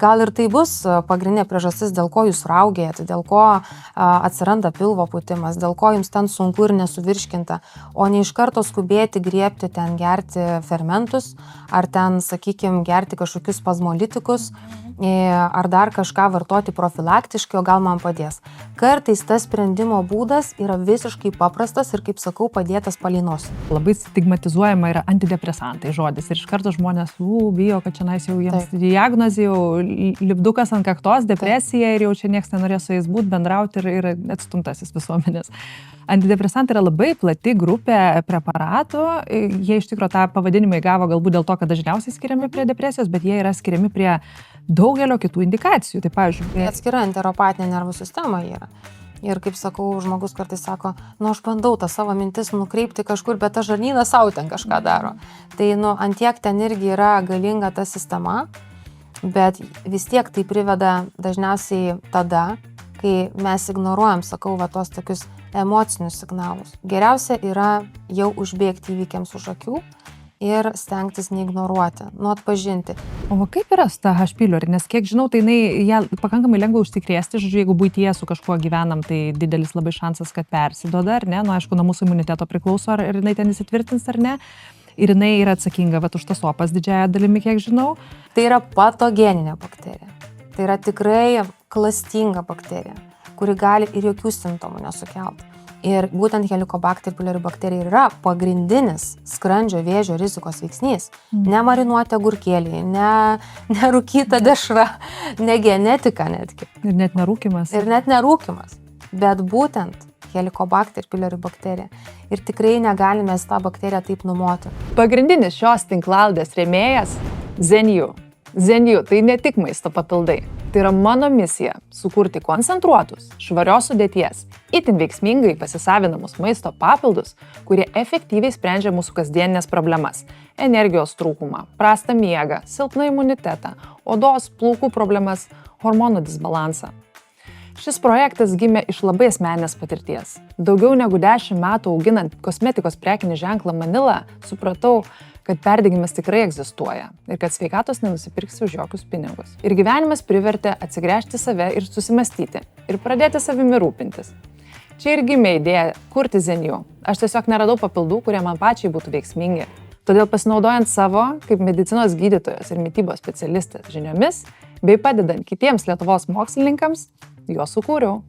Gal ir tai bus pagrindinė priežastis, dėl ko jūs raugėjate, dėl ko atsiranda pilvo pūtimas, dėl ko jums ten sunku ir nesuvirškinta, o ne iš karto skubėti, griebti ten, gerti fermentus, ar ten, sakykime, gerti kažkokius spazmolitikus, ar dar kažką vartoti profilaktiškai, o gal man padės. Kartais tas sprendimo būdas yra visiškai paprastas ir, kaip sakau, padėtas palynos. Labai stigmatizuojama yra antidepresantai žodis ir iš karto žmonės bijo, kad čia jau jiems diagnozė, jau lipdukas ant kaktos, depresija ir jau čia niekas nenorės su jais būti, bendrauti ir atstumtasis visuomenės. Antidepresantai yra labai plati grupė preparatų, jie iš tikrųjų tą pavadinimą įgavo galbūt dėl to, kad dažniausiai skiriami prie depresijos, bet jie yra skiriami prie daugelio kitų indikacijų. Tai pavyzdžiui, atskira enteropatinė nervų sistema yra. Ir kaip sakau, žmogus kartais sako, aš bandau tą savo mintis nukreipti kažkur, bet ta žarnynas savo ten kažką daro. Tai antiek ten irgi yra galinga ta sistema, bet vis tiek tai priveda dažniausiai tada, kai mes ignoruojam, sakau, tos tokius emocinius signalus. Geriausia yra jau užbėgti įvykiams už akių ir stengtis neignoruoti, atpažinti. O kaip yra su ta H. pylori? Nes kiek žinau, tai ją pakankamai lengva užsikrėsti, jeigu buityje su kažkuo gyvenam, tai didelis labai šansas, kad persiduoda, ar ne? Aišku, nuo mūsų imuniteto priklauso, ar jinai ten įsitvirtins, ar ne. Ir jinai yra atsakinga už tas opas didžiąją dalimi, kiek žinau. Tai yra patogeninė bakterija. Tai yra tikrai klastinga bakterija, kuri gali ir jokių simptomų nesukelti. Ir būtent Helicobacter pylori bakterija yra pagrindinis skrandžio vėžio rizikos veiksnys. Ne marinuoti agurkėliai, ne rūkyta dešra, ne genetika netgi. Ir net nerūkymas. Bet būtent Helicobacter pylori bakterija. Ir tikrai negalime tą bakteriją taip numoti. Pagrindinis šios tinklalaidės rėmėjas Zenju. Zenju tai ne tik maisto papildai. Tai yra mano misija sukurti koncentruotus, švarios sudėties, itin veiksmingai pasisavinamus maisto papildus, kurie efektyviai sprendžia mūsų kasdieninės problemas – energijos trūkumą, prastą miegą, silpną imunitetą, odos, plaukų problemas, hormonų disbalansą. Šis projektas gimė iš labai asmeninės patirties. Daugiau negu 10 metų auginant kosmetikos prekinį ženklą Manila, supratau, kad perdegimas tikrai egzistuoja ir kad sveikatos nenusipirksi už jokius pinigus. Ir gyvenimas privertė atsigręžti save ir susimastyti ir pradėti savimi rūpintis. Čia ir gimė idėja kurti Zenju. Aš tiesiog neradau papildų, kurie man pačiai būtų veiksmingi. Todėl pasinaudojant savo kaip medicinos gydytojos ir mitybos specialistės žiniomis, bei padedant kitiems Lietuvos mokslininkams, juos sukūriau.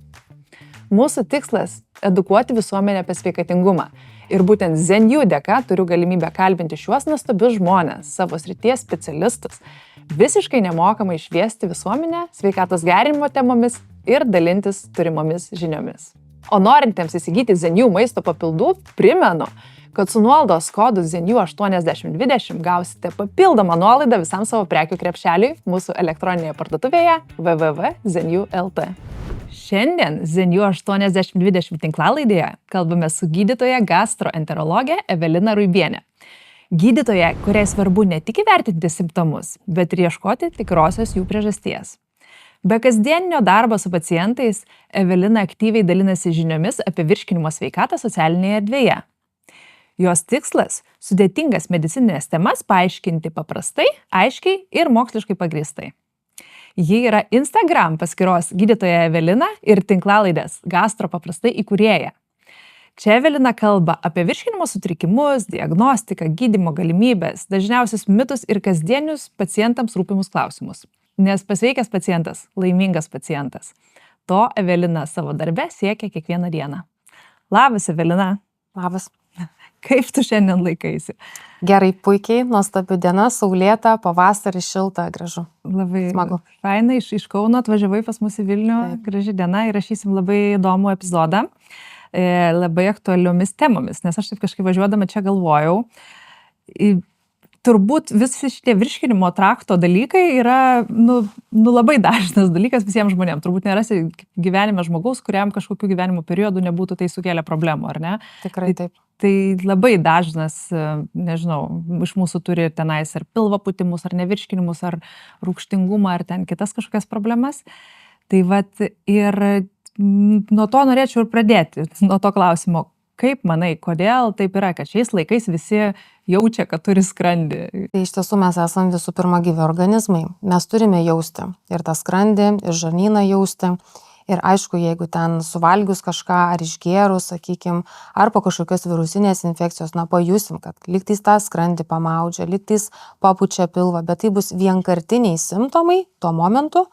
Mūsų tikslas – edukuoti visuomenę apie sveikatingumą. Ir būtent Zenju dėka turiu galimybę kalbinti šiuos nuostabius žmones, savo srities specialistus, visiškai nemokamai šviesti visuomenę sveikatos gerinimo temomis ir dalintis turimomis žiniomis. O norintiems įsigyti Zenju maisto papildų, primenu, kad su nuolaidos kodu Zenju 8020 gausite papildomą nuolaidą visam savo prekių krepšeliui mūsų elektroninėje parduotuvėje www.zenju.lt. Šiandien Zenju 8020 tinklalaidėje kalbame su gydytoja gastroenterologė Evelina Ruibienė. Gydytoja, kuriai svarbu ne tik įvertinti simptomus, bet ir ieškoti tikrosios jų priežasties. Be kasdieninio darbo su pacientais, Evelina aktyviai dalinasi žiniomis apie virškinimo sveikatą socialinėje erdvėje. Jos tikslas – sudėtingas medicininės temas paaiškinti paprastai, aiškiai ir moksliškai pagrįstai. Ji yra Instagram paskyros gydytoja Evelina ir tinklalaidės Gastro paprastai įkūrėja. Čia Evelina kalba apie virškinimo sutrikimus, diagnostiką, gydymo galimybės, dažniausius mitus ir kasdienius pacientams rūpimus klausimus. Nes pasveikęs pacientas – laimingas pacientas. To Evelina savo darbe siekia kiekvieną dieną. Labas, Evelina. Labas. Kaip tu šiandien laikaisi? Gerai, puikiai, nuostabi diena, saulėta, pavasarį, šilta, gražu. Labai smagu. Fainai, iš Kauno atvažiavai pas mus į Vilnių, graži diena, įrašysim labai įdomų epizodą, labai aktualiomis temomis, nes aš taip kažkaip važiuodama čia galvojau, turbūt visi šitie virškinimo trakto dalykai yra labai dažnas dalykas visiems žmonėms. Turbūt nerasi gyvenime žmogaus, kuriam kažkokiu gyvenimo periodu nebūtų tai sukėlę problemų, ar ne? Tikrai taip. Tai labai dažnas, nežinau, iš mūsų turi tenais ar pilvo pūtimus, ar nevirškinimus, ar rūgštingumą, ar ten kitas kažkokias problemas. Tai vat ir nuo to norėčiau ir pradėti, nuo to klausimo. Kaip manai, kodėl taip yra, kad šiais laikais visi jaučia, kad turi skrandį? Tai iš tiesų mes esame visų pirma gyvi organizmai. Mes turime jausti ir tą skrandį, ir žarnyną jausti. Ir aišku, jeigu ten suvalgius kažką ar išgėrus, sakykime, ar po kažkokios virusinės infekcijos, pajusim, kad lygtais tą skrandį pamaudžia, lygtais papučia pilvą, bet tai bus vienkartiniai simptomai tuo momentu,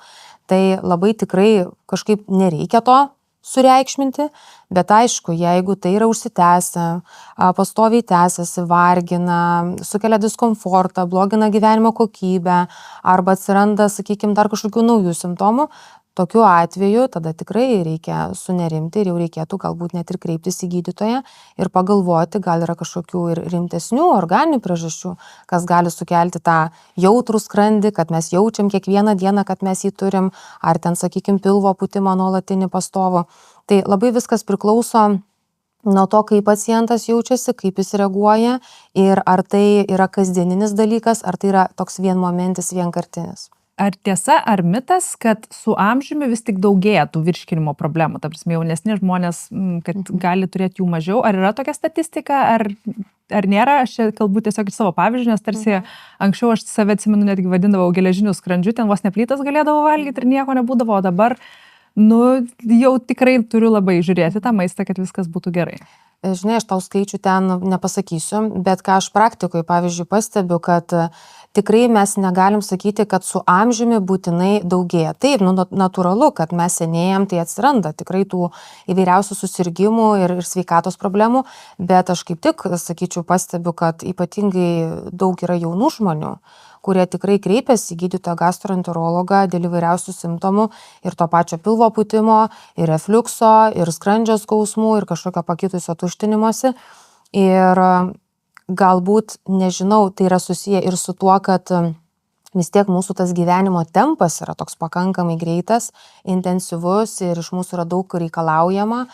tai labai tikrai kažkaip nereikia to sureikšminti, bet aišku, jeigu tai yra užsitęsę, pastoviai tęsiasi, vargina, sukelia diskomfortą, blogina gyvenimo kokybę arba atsiranda, sakykime, dar kažkokių naujų simptomų, tokiu atveju tada tikrai reikia sunerimti ir jau reikėtų galbūt net ir kreiptis į gydytoją ir pagalvoti, gal yra kažkokių ir rimtesnių organinių priežasčių, kas gali sukelti tą jautrų skrandį, kad mes jaučiam kiekvieną dieną, kad mes jį turim, ar ten, sakykime, pilvo pūtimą nuolatinį pastovų. Tai labai viskas priklauso nuo to, kaip pacientas jaučiasi, kaip jis reaguoja ir ar tai yra kasdieninis dalykas, ar tai yra toks vienmomentis, vienkartinis. Ar tiesa, ar mitas, kad su amžiumi vis tik daugėja tų virškinimo problemų? Ta prasme, jaunesni žmonės, kad gali turėti jų mažiau. Ar yra tokia statistika, ar nėra? Aš čia kalbu tiesiog iš savo pavyzdžių, nes tarsi anksčiau aš save atsimenu, netgi vadindavau geležiniu skrandžiu, ten vos neplytas galėdavau valgyti ir nieko nebūdavo, o dabar, jau tikrai turiu labai žiūrėti tą maistą, kad viskas būtų gerai. Žinai, aš tau skaičių ten nepasakysiu, bet ką aš praktikoje, pavyzdžiui, pastebiu, kad tikrai mes negalim sakyti, kad su amžiumi būtinai daugėja. Taip, natūralu, kad mes senėjam, tai atsiranda tikrai tų įvairiausių susirgymų ir sveikatos problemų, bet aš kaip tik, sakyčiau, pastebiu, kad ypatingai daug yra jaunų žmonių, kurie tikrai kreipiasi į gydytoją gastroenterologą dėl įvairiausių simptomų ir to pačio pilvo pūtimo, ir refliukso, ir skrandžio skausmų, ir kažkokio pakitusio tuštinimosi. Ir galbūt, nežinau, tai yra susiję ir su tuo, kad vis tiek mūsų tas gyvenimo tempas yra toks pakankamai greitas, intensyvus ir iš mūsų yra daug reikalaujama.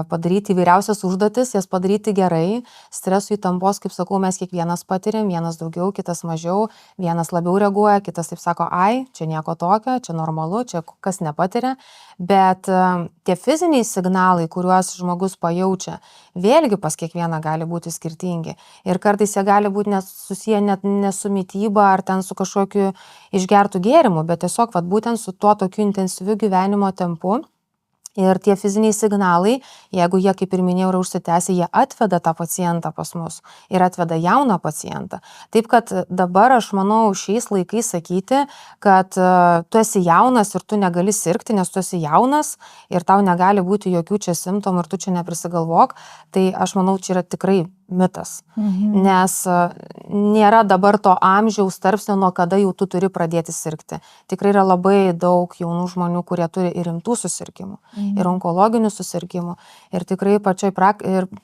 Padaryti įvairiausias užduotis, jas padaryti gerai, stresų įtampos, kaip sakau, mes kiekvienas patiriam, vienas daugiau, kitas mažiau, vienas labiau reaguoja, kitas taip sako, ai, čia nieko tokio, čia normalu, čia kas nepatiria, bet tie fiziniai signalai, kuriuos žmogus pajaučia, vėlgi pas kiekvieną gali būti skirtingi ir kartais jie gali būti susiję net ne su mityba ar ten su kažkokiu išgertų gėrimu, bet tiesiog būtent su tuo tokiu intensyviu gyvenimo tempu. Ir tie fiziniai signalai, jeigu jie, kaip ir minėjau, yra užsitęsę, jie atveda tą pacientą pas mus ir atveda jauną pacientą. Taip, kad dabar aš manau šiais laikais sakyti, kad tu esi jaunas ir tu negali sirgti, nes tu esi jaunas ir tau negali būti jokių čia simptomų ir tu čia neprisigalvok, tai aš manau, čia yra tikrai mitas. Nes nėra dabar to amžiaus tarpsnio, nuo kada jau tu turi pradėti sirgti. Tikrai yra labai daug jaunų žmonių, kurie turi ir rimtų susirgimų, ir onkologinių susirgimų. Ir tikrai pačioj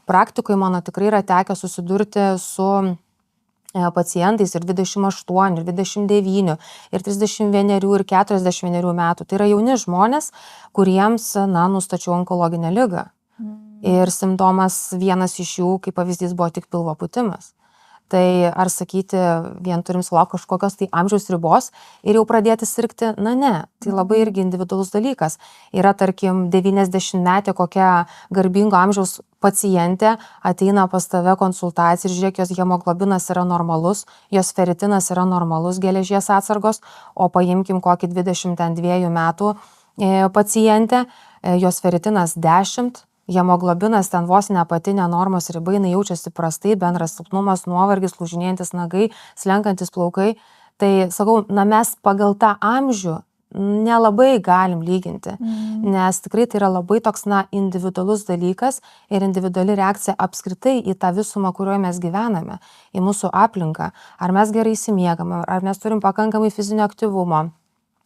praktikoje mano tikrai yra tekę susidurti su pacientais ir 28, ir 29, ir 31, ir 41 metų. Tai yra jauni žmonės, kuriems, nustačiau onkologinę ligą. Ir simptomas vienas iš jų, kaip pavyzdys, buvo tik pilvo pūtimas. Tai ar sakyti, vien turim sulaukti kažkokios tai amžiaus ribos ir jau pradėti sirgti, ne, tai labai irgi individualus dalykas. Yra, tarkim, 90-metė kokia garbingo amžiaus pacientė ateina pas tave konsultaciją ir žiūrėk, jos hemoglobinas yra normalus, jos feritinas yra normalus, geležies atsargos, o paimkim kokį 22 metų pacientę, jos feritinas 10, hemoglobinas ten vos ne apatinė normos riba, jinai jaučiasi prastai, bendras silpnumas, nuovargis, lūžinėjantis nagai, slenkantis plaukai. Tai sakau, mes pagal tą amžių nelabai galim lyginti, nes tikrai tai yra labai toks individualus dalykas ir individuali reakcija apskritai į tą visumą, kurioje mes gyvename, į mūsų aplinką. Ar mes gerai įsimiegame, ar mes turim pakankamai fizinio aktyvumo,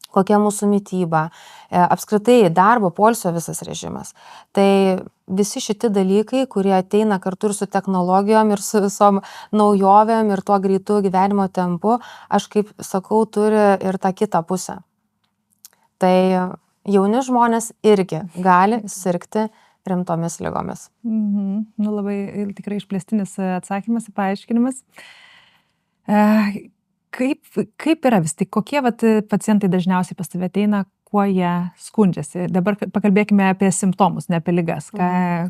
kokia mūsų mityba, apskritai darbo, poilsio visas režimas. Tai visi šitie dalykai, kurie ateina kartu ir su technologijom, ir su visom naujovėm, ir tuo greitu gyvenimo tempu, aš kaip sakau, turi ir tą kitą pusę. Tai jauni žmonės irgi gali sirgti rimtomis ligomis. Labai tikrai išplėstinis atsakymas ir paaiškinimas. Kaip yra vis tik, kokie pacientai dažniausiai pas tave ateina, kuo jie skundžiasi. Dabar pakalbėkime apie simptomus, ne apie ligas.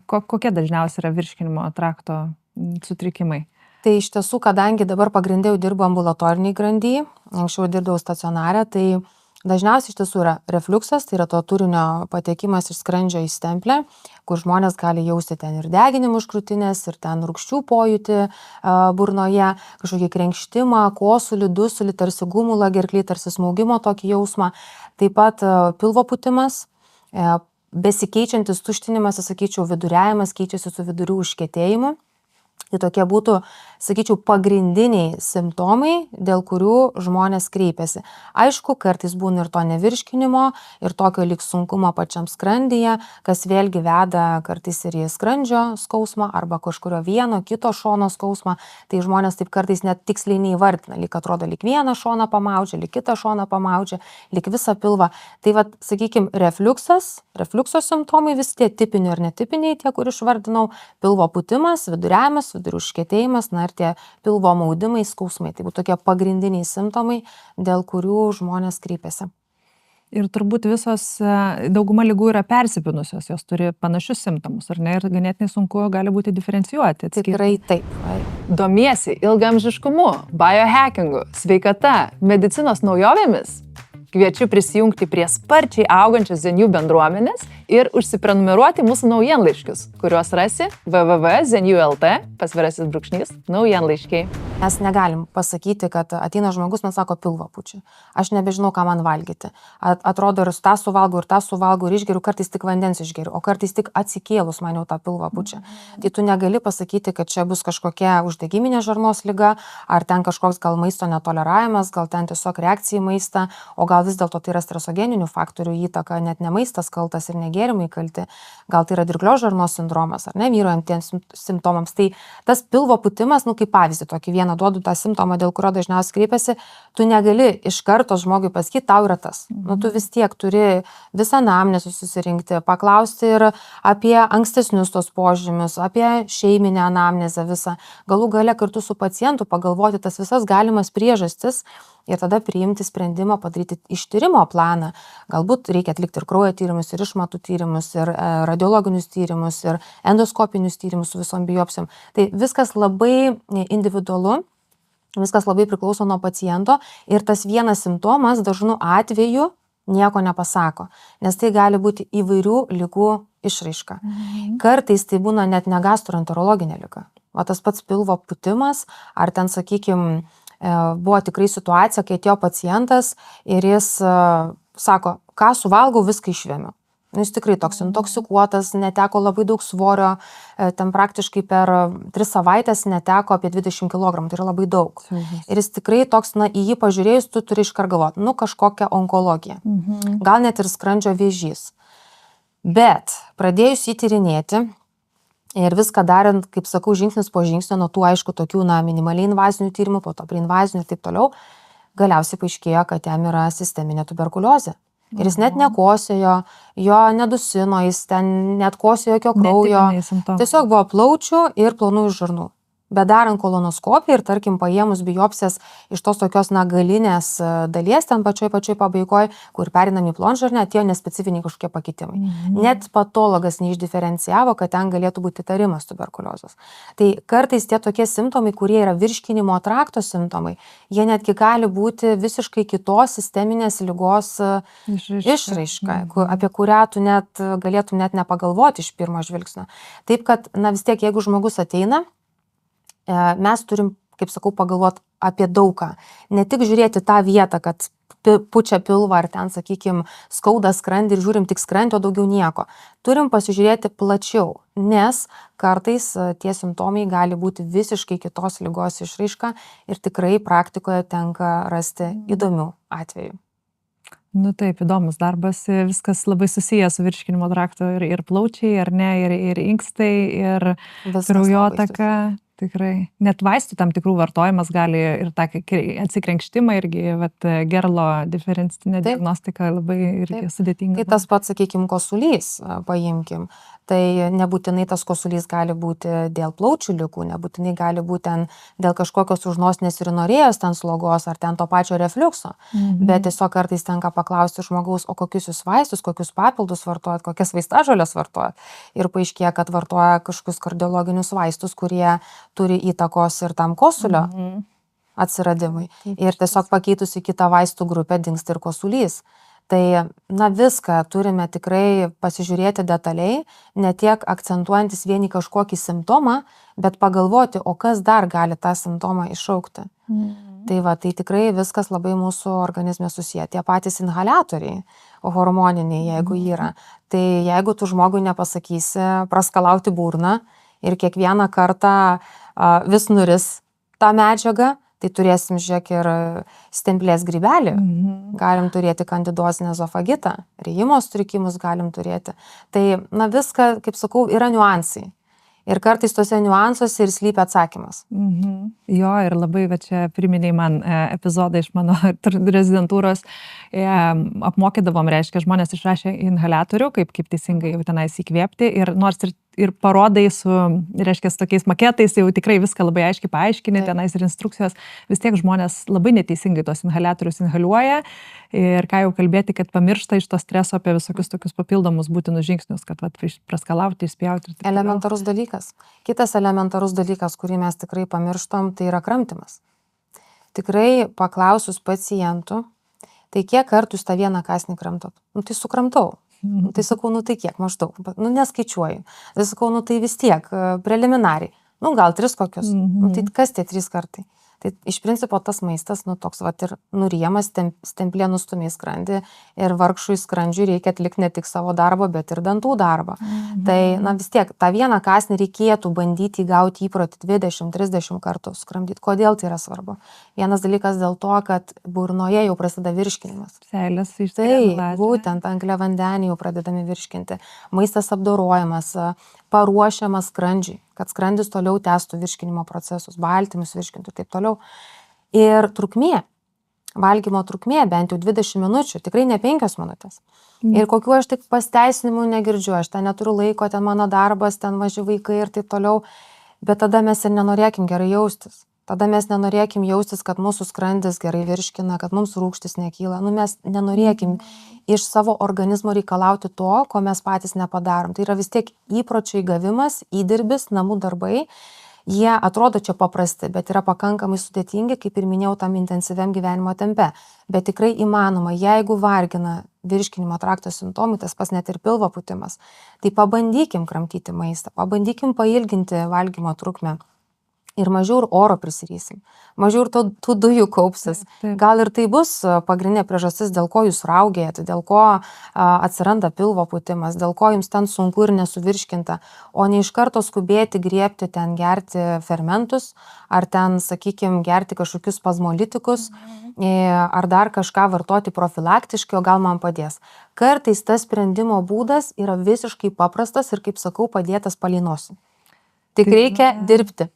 Kokie dažniausiai yra virškinimo trakto sutrikimai? Tai iš tiesų, kadangi dabar pagrindė jau dirbu ambulatoriniai grandyje, anksčiau dirbau stacionarę, tai dažniausiai iš tiesų yra refliuksas, tai yra to turinio patekimas iš skrandžio į stemplę, kur žmonės gali jausti ten ir deginimų iš krūtinės, ir ten rūgščių pojūtį burnoje, kažkokį krenkštimą, kosulį, dusulį, tarsi gumulą gerklį, tarsi smaugimo tokį jausmą. Taip pat pilvo pūtimas, besikeičiantis tuštinimas, sakyčiau, viduriavimas keičiasi su vidurių užkietėjimu. Tai tokie būtų, sakyčiau, pagrindiniai simptomai, dėl kurių žmonės kreipiasi. Aišku, kartais būna ir to nevirškinimo, ir tokio lyg sunkumo pačiam skrandyje, kas vėlgi veda kartais ir į skrandžio skausmą arba kažkurio vieno kito šono skausmą. Tai žmonės taip kartais net tiksliai neįvardina, lyg atrodo, lyg vieną šoną pamaudžia, lyg kitą šoną pamaudžia, lyg visą pilvą. Tai vat, sakykime, refliukso simptomai vis tie tipiniai ir netipiniai, tie, kur išvardinau, pilvo pūtimas, viduriavimas, vidurių užkietėjimas, na ir tie pilvo maudimai, skausmai. Tai būtų tokie pagrindiniai simptomai, dėl kurių žmonės kreipiasi. Ir turbūt dauguma ligų yra persipinusios, jos turi panašius simptomus, ar ne? Ir ganėtinai sunku gali būti diferencijuoti. Tikrai taip. Domiesi ilgaamžiškumu, biohackingu, sveikata, medicinos naujovėmis? Kviečiu prisijungti prie sparčiai augančios Zenių bendruomenės ir užsiprenumeruoti mūsų naujienlaiškius, kuriuos rasi www.zeniu.lt/naujienlaiškiai. Mes negalim pasakyti, kad ateina žmogus, man sako, pilvą pučia. Aš nebežinau, ką man valgyti. Atrodo, ir tą suvalgau, ir išgeriu, kartais tik vandens išgeriu, o kartais tik atsikėlus man jau tą pilvą pučia. Tai tu negali pasakyti, kad čia bus kažkokia uždegiminė žarnos liga, ar ten kažkoks gal maisto netoleravimas, gal ten tiesiog reakcija į maistą, o gal vis dėlto tai yra stresogeninių faktorių įtaka, net ne maistas kaltas ir negėrimai kalti, gal tai yra dirglios žarnos sindromas, ar ne, vyruojantiems simptomams. Tai tas pilvo pūtimas, kaip pavyzdį, tokį vieną duodu tą simptomą, dėl kurio dažniausiai kreipiasi, tu negali iš karto žmogui pasakyti, tau yra tas. Tu vis tiek turi visą anamnezę susirinkti, paklausti ir apie ankstesnius tos požymius, apie šeiminę anamnezę visą. Galų gale kartu su pacientu pagalvoti tas visas galimas priežastis ir tada priimti sprendimą, padaryti ištyrimo planą. Galbūt reikia atlikti ir kraujo tyrimus, ir išmatų tyrimus, ir radiologinius tyrimus, ir endoskopinius tyrimus su visom biopsijom. Tai viskas labai individualu, viskas labai priklauso nuo paciento ir tas vienas simptomas dažnu atveju nieko nepasako, nes tai gali būti įvairių ligų išraiška. Kartais tai būna net ne gastroenterologinė liga. O tas pats pilvo pūtimas, ar ten, sakykime, buvo tikrai situacija, kai atėjo pacientas ir jis sako, ką suvalgau, viską išvėmiau. Jis tikrai toks intoksikuotas, neteko labai daug svorio, ten praktiškai per 3 savaitės neteko apie 20 kg, tai yra labai daug. Ir jis tikrai toks, į jį pažiūrėjus, tu turi iškart galvoti, kažkokia onkologija, gal net ir skrandžio vėžys. Bet pradėjus jį tyrinėti, ir viską darant, kaip sakau, žingsnis po žingsnio, nuo tų, aišku, tokių, minimaliai invazinių tyrimų, po to prie invazinių ir taip toliau, galiausiai paaiškėjo, kad jam yra sisteminė tuberkuliozė. Ir jis net nekosėjo, jo nedusino, jis ten net kosėjo jokio kraujo. Tiesiog buvo plaučių ir plonųjų žarnų. Bet darant kolonoskopiją ir, tarkim, paėmus biopsijas iš tos tokios galinės dalies, ten pačioj pabaigoje, kur perinam į plonžarnę, atėjo nespecifiniai kažkokie pakitimai. Net patologas neišdiferencijavo, kad ten galėtų būti įtarimas tuberkuliozės. Tai kartais tie tokie simptomai, kurie yra virškinimo trakto simptomai, jie netgi gali būti visiškai kitos sisteminės ligos išraiška, apie kurią tu net galėtum net nepagalvoti iš pirmo žvilgsnio. Taip kad, vis tiek, jeigu žmogus ateina, mes turim, kaip sakau, pagalvoti apie daugą. Ne tik žiūrėti tą vietą, kad pučia pilvą ar ten, sakykime, skauda skrandį ir žiūrim tik skrandį, o daugiau nieko. Turim pasižiūrėti plačiau, nes kartais tie simptomai gali būti visiškai kitos ligos išraiška ir tikrai praktikoje tenka rasti įdomių atvejų. Taip, įdomus darbas, viskas labai susijęs su virškinimo traktu ir plaučiai, ar ne, ir inkstai, ir kraujotaka. Tikrai. Net vaistų tam tikrų vartojimas gali ir tą atsikrenkštimą irgi, gerlo diferencinė Taip. diagnostika labai irgi Taip. sudėtinga. Tai tas pats, sakykime, kosulys, paimkim. Tai nebūtinai tas kosulys gali būti dėl plaučių ligų, nebūtinai gali būti ten dėl kažkokios užnosnės ir norėjos ten slogos ar ten to pačio refliukso. Bet tiesiog kartais tenka paklausti žmogaus, o kokius jūs vaistus, kokius papildus vartojat, kokias vaistažolės vartojat. Ir paaiškėja, kad vartoja kažkokius kardiologinius vaistus, kurie turi įtakos ir tam kosulio atsiradimui. Ir tiesiog pakeitus į kitą vaistų grupę dingsta ir kosulys. Tai, viską turime tikrai pasižiūrėti detaliai, ne tiek akcentuojantis vien į kažkokį simptomą, bet pagalvoti, o kas dar gali tą simptomą iššaukti. Tai tikrai viskas labai mūsų organizme susiję. Tie patys inhaliatoriai, hormoniniai, jeigu yra. Tai jeigu tu žmogui nepasakysi praskalauti burną ir kiekvieną kartą vis nuris tą medžiagą, tai turėsim, žiūrėk, ir stemplės grybelį, galim turėti kandidozinį ezofagitą, rijimo sutrikimus galim turėti. Tai, viską, kaip sakau, yra niuansai. Ir kartais tuose niuansuose ir slypi atsakymas. Jo, ir labai čia priminėjai man epizodą iš mano rezidentūros. Apmokydavom, reiškia, žmonės išrašė inhaliatorių, kaip teisingai jau tenais įkvėpti. Ir nors ir parodai su, reiškia, su tokiais maketais, jau tikrai viską labai aiškiai paaiškini, tenais ir instrukcijos, vis tiek žmonės labai neteisingai tos inhaliatorius inhaliuoja. Ir ką jau kalbėti, kad pamiršta iš to streso apie visokius tokius papildomus būtinus žingsnius, kad praskalauti, išspjauti. Elementarus dalykas. Kitas elementarus dalykas, kurį mes tikrai pamirštam, tai yra kramtymas. Tikrai paklausus pacientų, tai kiek kartų jūs tą vieną kąsnį kramtot? Tai sukramtau. Tai sakau, tai kiek maždaug? Neskaičiuoju. Tai sakau, tai vis tiek, preliminariai. Gal 3 kokius. Tai kas tie 3 kartai? Tai iš principo tas maistas, toks ir nuryjamas, stemplė nustumė į skrandį ir vargšui skrandžiui reikia atlikti ne tik savo darbą, bet ir dantų darbą. Tai, vis tiek, tą vieną kąsnį reikėtų bandyti įgauti įprotį 20-30 kartų skramdyti. Kodėl tai yra svarbu? Vienas dalykas dėl to, kad burnoje jau prasideda virškinimas. Seilės Tai būtent angliavandeniai jau pradedami virškinti. Maistas apdorojamas, paruošiamas skrandžiui, kad skrandis toliau tęstų virškinimo procesus, baltymus virškintų ir taip toliau. Ir trukmė, valgymo trukmė bent jau 20 minučių, tikrai ne 5 minutės. Ir kokiu aš tik pasteisinimų negirdžiu, aš ten neturiu laiko, ten mano darbas, ten maži vaikai ir taip toliau. Bet tada mes ir nenorėkim gerai jaustis. Tada mes nenorėkim jaustis, kad mūsų skrandis gerai virškina, kad mums rūgštis nekyla. Mes nenorėkim iš savo organizmo reikalauti to, ko mes patys nepadarom. Tai yra vis tiek įpročių įgavimas, įdirbis, namų darbai. Jie atrodo čia paprasti, bet yra pakankamai sudėtingi, kaip ir minėjau, tam intensyviam gyvenimo tempe. Bet tikrai įmanoma, jeigu vargina virškinimo trakto simptomai, tas pas net ir pilvo pūtimas, tai pabandykim kramtyti maistą, pabandykim pailginti valgymo trukmę. Ir mažiau ir oro prisirysim, mažiau ir tų dujų kaupsis. Gal ir tai bus pagrindinė priežastis, dėl ko jūs raugėjate, dėl ko atsiranda pilvo pūtimas, dėl ko jums ten sunku ir nesuvirškinta, o ne iš karto skubėti, griebti ten, gerti fermentus, ar ten, sakykime, gerti kažkokius spazmolitikus, ar dar kažką vartoti profilaktiškai, o gal man padės. Kartais tas sprendimo būdas yra visiškai paprastas ir, kaip sakau, padėtas palei nosį. Tik reikia dirbti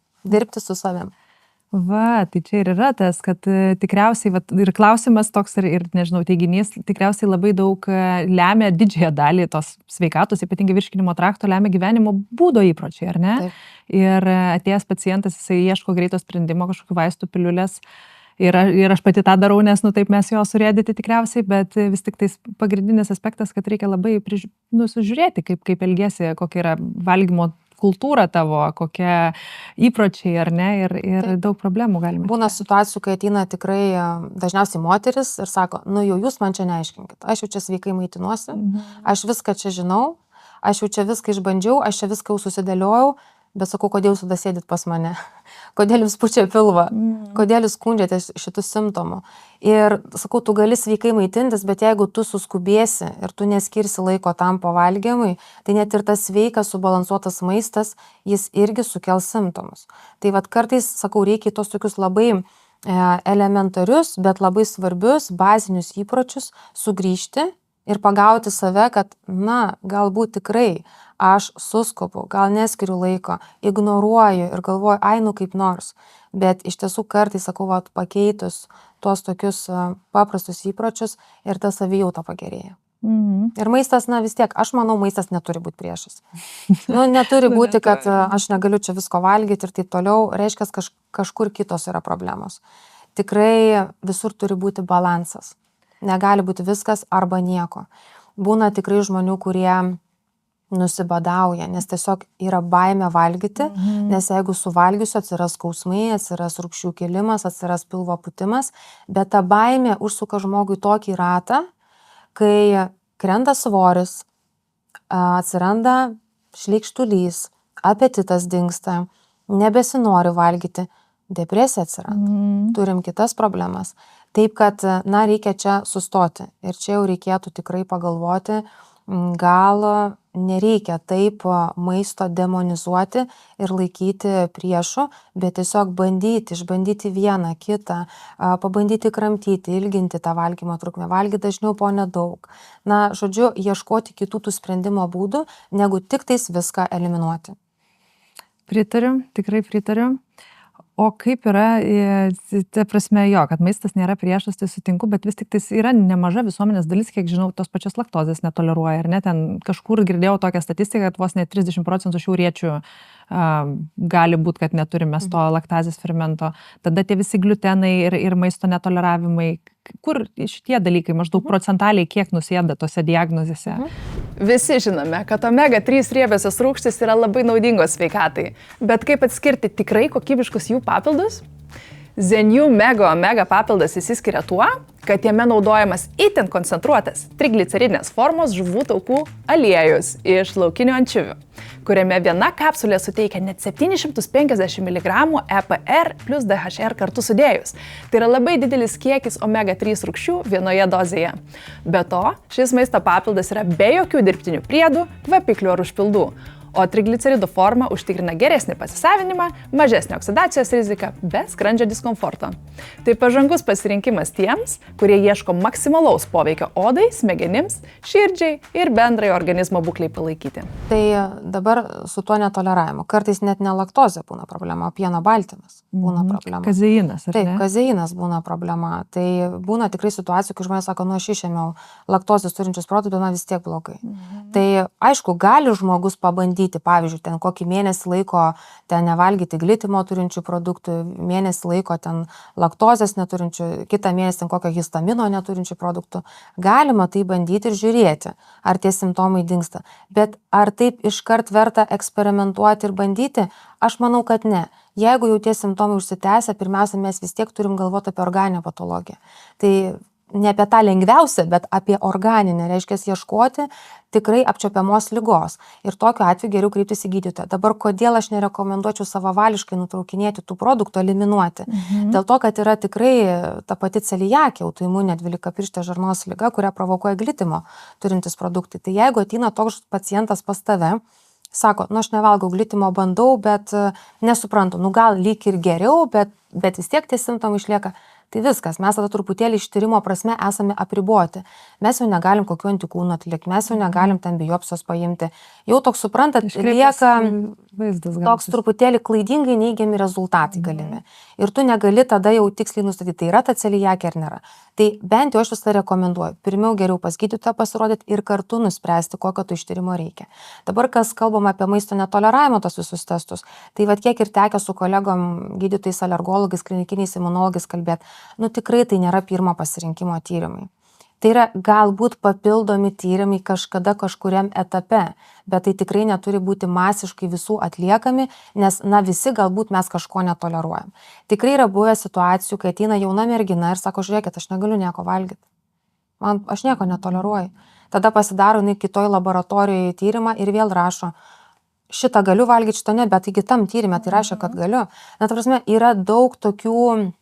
su savim. Tai čia ir yra tas, kad tikriausiai, ir klausimas toks, ir nežinau, teiginys, tikriausiai labai daug lemia didžiąją dalį tos sveikatos, ypatingai virškinimo trakto, lemia gyvenimo būdo įpročiai, ar ne? Taip. Ir atėjęs pacientas, jisai ieško greito sprendimo, kažkokių vaistų, piliulės. Ir aš pati tą darau, nes, taip mes jo surėdyti tikriausiai, bet vis tik tais pagrindinis aspektas, kad reikia labai sužiūrėti, kaip elgiesi, kokia yra valgymo kultūra tavo, kokie įpročiai, ar ne, ir daug problemų galime. Būna situacijų, kai ateina tikrai dažniausiai moteris ir sako, jau jūs man čia neaiškinkit, aš jau čia sveikai maitinuosi, aš viską čia žinau, aš jau čia viską išbandžiau, aš čia viską jau susidėliojau, bet sakau, kodėl jūs tada sėdit pas mane, kodėl jums pučia pilvą, kodėl jūs skundžiatės šitų simptomų. Ir sakau, tu gali sveikai maitintis, bet jeigu tu suskubėsi ir tu neskirsi laiko tam pavalgymui, tai net ir tas sveikas, subalansuotas maistas, jis irgi sukels simptomus. Tai kartais, sakau, reikia tos tokius labai elementarius, bet labai svarbius bazinius įpročius sugrįžti ir pagauti save, kad, na, galbūt tikrai aš suskubu, gal neskiriu laiko, ignoruoju ir galvoju, ai, nu kaip nors. Bet iš tiesų kartais, sakau, pakeitus tuos tokius paprastus įpročius ir ta savijauta pagerėja. Ir maistas, na vis tiek, aš manau, maistas neturi būti priešas. Nu, neturi būti, kad aš negaliu čia visko valgyti ir taip toliau, reiškia, kažkur kitos yra problemos. Tikrai visur turi būti balansas. Negali būti viskas arba nieko. Būna tikrai žmonių, kurie nusibadauja, nes tiesiog yra baimė valgyti, nes jeigu suvalgysiu, atsiras skausmai, atsiras rūgščių kilimas, atsiras pilvo pūtimas, bet ta baimė užsuka žmogui tokį ratą, kai krenta svoris, atsiranda šleikštulys, apetitas dingsta, nebesinori valgyti, depresija atsiranda, turim kitas problemas. Taip, kad, na, reikia čia sustoti ir čia jau reikėtų tikrai pagalvoti, gal nereikia taip maisto demonizuoti ir laikyti priešu, bet tiesiog bandyti, išbandyti vieną, kitą, pabandyti kramtyti, ilginti tą valgymo trukmę, valgyti dažniau po nedaug. Na, žodžiu, ieškoti kitų tų sprendimo būdų, negu tik tais viską eliminuoti. Pritariu, tikrai pritariu. O kaip yra, ta prasme jo, kad maistas nėra priešas, tai sutinku, bet vis tik tai yra nemaža visuomenės dalis, kiek žinau, tos pačios laktozės netoleruoja, ar ne? Ten kažkur girdėjau tokią statistiką, kad vos net 30% šiauriečių gali būti, kad neturime to laktazės fermento. Tada tie visi gliutenai ir maisto netoleravimai, kur šitie dalykai maždaug procentaliai kiek nusėda tose diagnozėse? Visi žinome, kad omega-3 riebiosios rūgštys yra labai naudingos sveikatai, bet kaip atskirti tikrai kokybiškus jų papildus? Zenių omega papildas įsiskiria tuo, kad jame naudojamas itin koncentruotas triglicerinės formos žuvų taukų aliejus iš laukinių ančiuvių, kuriame viena kapsulė suteikia net 750 mg EPR plus DHR kartu sudėjus. Tai yra labai didelis kiekis omega-3 rūgščių vienoje dozėje. Be to, šis maisto papildas yra be jokių dirbtinių priedų, kvapiklių ar užpildų. O trigliceridų forma užtikrina geresnį pasisavinimą, mažesnį oksidacijos riziką, be skrandžio diskomforto. Tai pažangus pasirinkimas tiems, kurie ieško maksimalaus poveikio odai, smegenims, širdžiai ir bendrai organizmo būklei palaikyti. Tai dabar su tuo netoleravimu. Kartais net ne laktozė būna problema, o pieno baltymas būna problema. Kazeinas, ar ne? Taip, kazeinas būna problema. Tai būna tikrai situacijų, kai žmonės sako, nu aš išėmiau laktozės turinčius produktus, na vis tiek blogai. Tai aišku, gali žmogus pabandyti, pavyzdžiui, ten kokį mėnesį laiko ten nevalgyti glitimo turinčių produktų, mėnesį laiko ten laktozės neturinčių, kitą mėnesį ten kokio histamino neturinčių produktų. Galima tai bandyti ir žiūrėti, ar tie simptomai dingsta. Bet ar taip iškart verta eksperimentuoti ir bandyti? Aš manau, kad ne. Jeigu jau tie simptomai užsitęsia, pirmiausia, mes vis tiek turim galvoti apie organinę patologiją. Tai ne apie tą lengviausią, bet apie organinę, reiškia ieškoti tikrai apčiopiamos ligos. Ir tokiu atveju geriau kreiptis į gydytoją. Dabar kodėl aš nerekomenduočiau savavališkai nutraukinėti tų produktų, eliminuoti? Dėl to, kad yra tikrai ta pati celiakija, autoimuninė dvylikapirštės žarnos liga, kurią provokuoja glitimo turintis produktai. Tai jeigu ateina toks pacientas pas tave, sako, nu aš nevalgau glitimo, bandau, bet nesuprantu, nu gal lyg ir geriau, bet vis tiek tie simptomai išlieka. Tai viskas, mes tada truputėlį iš tyrimo prasme esame apriboti. Mes jau negalim kokių antikūnų atlikti, mes jau negalim ten biopsijos paimti. Jau toks, suprantat, lieka toks truputėlį klaidingai neigiami rezultatai galimi. Ir tu negali tada jau tiksliai nustatyti, tai yra ta celiakija ar nėra. Tai bent jau aš visą rekomenduoju. Pirmiau geriau pas gydytoją pasirodyti ir kartu nuspręsti, kokio to ištyrimo reikia. Dabar, kas kalbam apie maisto netoleravimo tos visus testus, tai vat kiek ir tekę su kolegom gydytojais, alergologais, klinikiniais imunologais kalbėti, nu tikrai tai nėra pirmo pasirinkimo tyrimai. Tai yra galbūt papildomi tyrimai kažkada kažkuriam etape, bet tai tikrai neturi būti masiškai visų atliekami, nes na visi galbūt mes kažko netoleruojam. Tikrai yra buvę situacijų, kai ateina jauna mergina ir sako, žiūrėkit, aš negaliu nieko valgyti. Aš nieko netoleruoju. Tada pasidaro jinai kitoj laboratorijoje tyrimą ir vėl rašo, šitą galiu valgyti, šito ne, bet taigi tam tyrime tai rašo, kad galiu. Na, ta prasme, yra daug tokių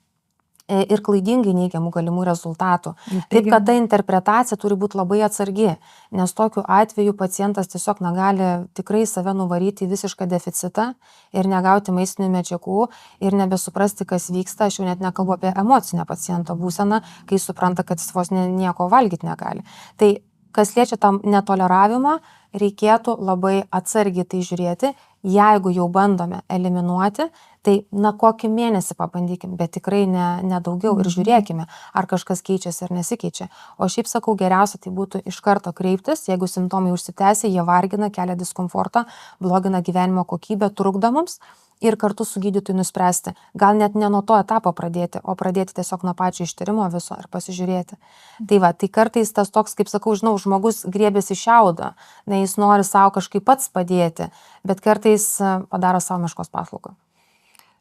ir klaidingai neigiamų galimų rezultatų. Taip, kad ta interpretacija turi būti labai atsargi, nes tokiu atveju pacientas tiesiog negali tikrai save nuvaryti į visišką deficitą ir negauti maistinių medžiagų ir nebesuprasti, kas vyksta. Aš jau net nekalbu apie emocinę paciento būseną, kai supranta, kad jis vos nieko valgyti negali. Tai kas liečia tam netoleravimą, reikėtų labai atsargiai tai žiūrėti. Jeigu jau bandome eliminuoti, tai kokį mėnesį pabandykim, bet tikrai ne daugiau ir žiūrėkime, ar kažkas keičiasi ar nesikeičia. O šiaip sakau, geriausia tai būtų iš karto kreiptis, jeigu simptomai užsitęsia, jie vargina, kelia diskomfortą, blogina gyvenimo kokybę, trukdo mums. Ir kartu su gydytoju nuspręsti, gal net ne nuo to etapo pradėti, o pradėti tiesiog nuo pačio ištyrimo viso ir pasižiūrėti. Tai kartais tas toks, kaip sakau, žmogus griebėsi šiaudo, jis nori savo kažkaip pats padėti, bet kartais padaro savo meškos paslaugą.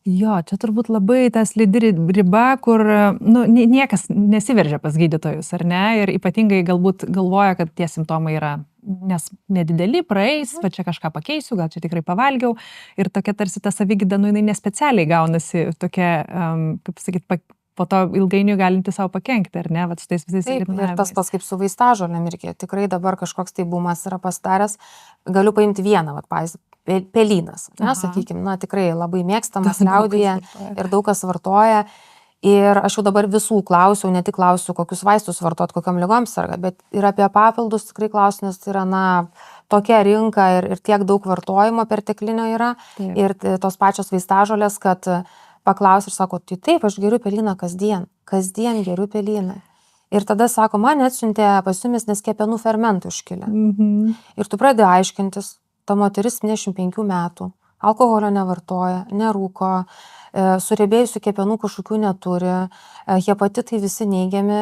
Jo, čia turbūt labai tas slidi riba, kur niekas nesiveržia pas gydytojus, ar ne? Ir ypatingai galbūt galvoja, kad tie simptomai yra nedideli, praeis, va čia kažką pakeisiu, gal čia tikrai pavalgiau. Ir tokia tarsi ta savigyda, jinai nespecialiai gaunasi tokia, kaip sakyt, po to ilgainiui galinti savo pakenkti, ar ne? Va, su tais visais ir tas pats kaip su vaistažolėm irgi. Tikrai dabar kažkoks tai bumas yra pasidaręs. Galiu paimti vieną, pavyzdžiui. Pelynas, sakykime, tikrai labai mėgstamas liaudyje ir daug kas vartoja. Ir aš jau dabar visų klausiau, ne tik klausiu, kokius vaistus vartot, kokiam ligom serga, bet ir apie papildus tikrai klausiu, nes tai yra, tokia rinka ir tiek daug vartojimo perteklinio yra. Taip. Ir tos pačios vaistažolės, kad paklausiu ir sako, tai taip, aš geriu pelyną kasdien geriu pelyną. Ir tada sako, man atsiuntė pas jumis, nes kepenų fermentų iškilė. Ir tu pradedi aiškintis. Ta moteris 75 metų, alkoholio nevartoja, nerūko, suriebėjusių kepenų kažkokių neturi, hepatitai visi neigiami,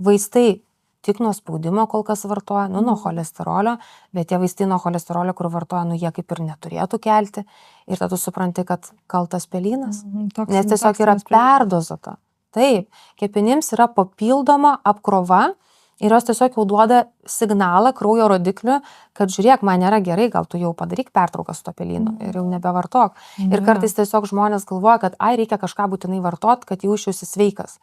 vaistai tik nuo spaudimo kol kas vartoja, nuo cholesterolio, bet tie vaistai nuo cholesterolio, kur vartoja, jie kaip ir neturėtų kelti. Ir tada tu supranti, kad kaltas pelynas, nes tiesiog yra perdozota. Taip, kepenims yra papildoma apkrova. Ir jos tiesiog jau duoda signalą kraujo rodiklių, kad žiūrėk, man nėra gerai, gal tu jau padaryk pertrauką su to pelynu ir jau nebevartok. Ir kartais tiesiog žmonės galvoja, kad reikia kažką būtinai vartot, kad jaučiuosi sveikas.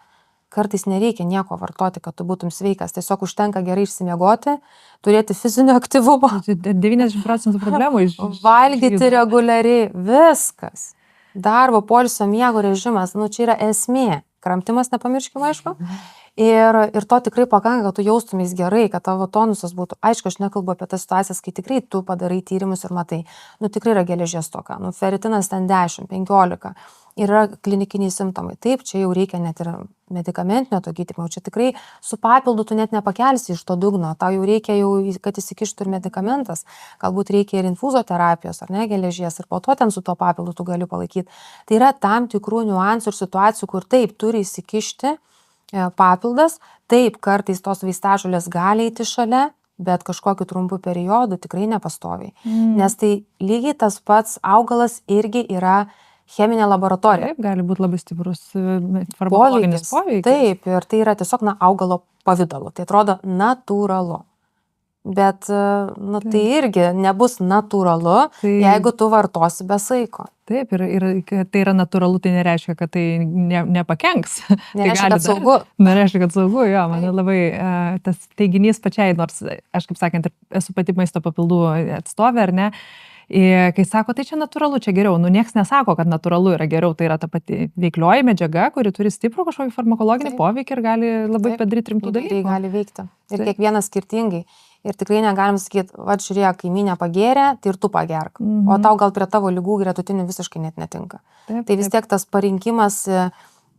Kartais nereikia nieko vartoti, kad tu būtum sveikas. Tiesiog užtenka gerai išsimiegoti, turėti fizinio aktyvumo. 90% problemų valgyti reguliariai, viskas. Darbo, poilsio, miego režimas, čia yra esmė. Kramtimas, nepamirškime, aišku. Ir to tikrai pakanka, kad tu jaustumės gerai, kad tavo tonusas būtų. Aišku, aš nekalbu apie tas situacijas, kai tikrai tu padarai tyrimus ir matai, tikrai yra geležies stoka, feritinas ten 10, 15, yra klinikiniai simptomai. Taip, čia jau reikia net ir medikamentinio to gydymo, čia tikrai su papildu tu net nepakelsi iš to dugno, tau jau reikia, kad įsikištų ir medikamentas, galbūt reikia ir infuzoterapijos, ar ne, geležies, ir po to ten su to papildu tu gali palaikyti. Tai yra tam tikrų niuansų ir situacijų, kur taip turi įsikišti papildas, taip kartais tos vaistažolės gali eiti šalia, bet kažkokiu trumpu periodu tikrai nepastoviai. Nes tai lygiai tas pats augalas irgi yra cheminė laboratorija. Taip, gali būti labai stiprus farmakologinis poveikis. Taip, ir tai yra tiesiog augalo pavidalu. Tai atrodo natūralu. Bet tai irgi nebus natūralu, jeigu tu vartosi be saiko. Taip, ir tai yra natūralu, tai nereiškia, kad tai nepakenks. Nereiškia, kad saugu. Nereiškia, kad saugu, jo, man labai tas teiginys pačiai, nors aš, kaip sakant, esu pati maisto papildų atstovė, ar ne, kai sako, tai čia natūralu, čia geriau. Nieks nesako, kad natūralu yra geriau, tai yra ta pati veiklioji medžiaga, kuri turi stiprų kažkokį farmakologinį poveikį ir gali labai padaryti rimtų dalykų. Tai gali veikti. Ir kiekvienas skirtingai. Ir tikrai negalim sakyti, žiūrėk, kaimynė pagėrė, tai ir tu pagerk. O tau gal prie tavo ligų gretutinių visiškai net netinka. Tai vis tiek tas parinkimas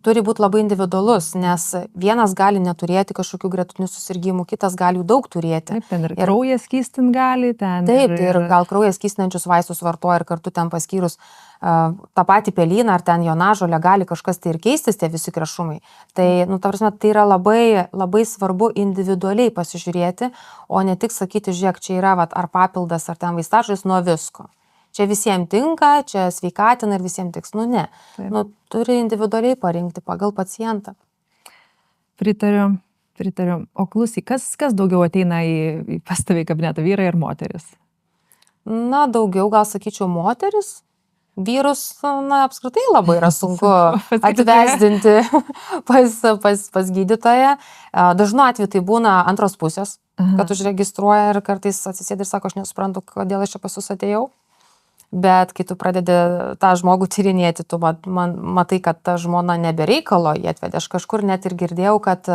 turi būti labai individualus, nes vienas gali neturėti kažkokių gretutinių susirgymų, kitas gali jų daug turėti. Taip, ten ir kraujas skystint gali, ten. Taip, ir gal kraujas skystinančius vaistus vartoja ir kartu ten paskyrus tą patį pelyną ar ten jonažolę gali kažkas tai ir keistis tie visi krešumai. Tai, ta prasme, tai yra labai, labai svarbu individualiai pasižiūrėti, o ne tik sakyti, žiūrėk, čia yra ar papildas, ar ten vaistažolės nuo visko. Čia visiems tinka, čia sveikatina ir visiems tiks. Ne. Turi individualiai parinkti pagal pacientą. Pritariu. O klausyk, kas daugiau ateina pas tave į kabinetą, vyrai ar moteris? Daugiau gal sakyčiau moteris. Vyrus, apskritai labai yra sunku atvesdinti pas gydytoją. Dažnu atveju tai būna antros pusės, kad užregistruoja ir kartais atsisėdi ir sako, aš nesuprantu, kodėl aš čia pas jūs atėjau. Bet kai tu pradedi tą žmogų tyrinėti, tu matai, kad ta žmona nebereikalo jį atvedė. Aš kažkur net ir girdėjau, kad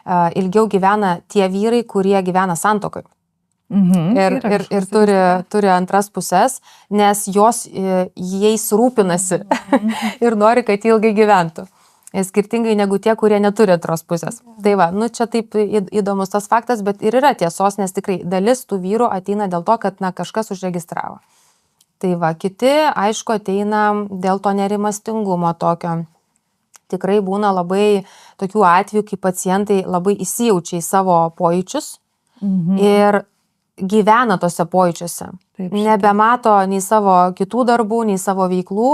ilgiau gyvena tie vyrai, kurie gyvena santuokai. Ir turi antras pusės, nes jos jais rūpinasi ir nori, kad ilgai gyventų. Skirtingai negu tie, kurie neturi antros pusės. Tai va, čia taip įdomus tas faktas, bet ir yra tiesos, nes tikrai dalis tų vyrų ateina dėl to, kad kažkas užregistravo. Tai va, kiti, aišku, ateina dėl to nerimastingumo tokio. Tikrai būna labai tokių atvejų, kai pacientai labai įsijaučia į savo pojūčius ir gyvena tose pojūčiuose. Nebemato nei savo kitų darbų, nei savo veiklų.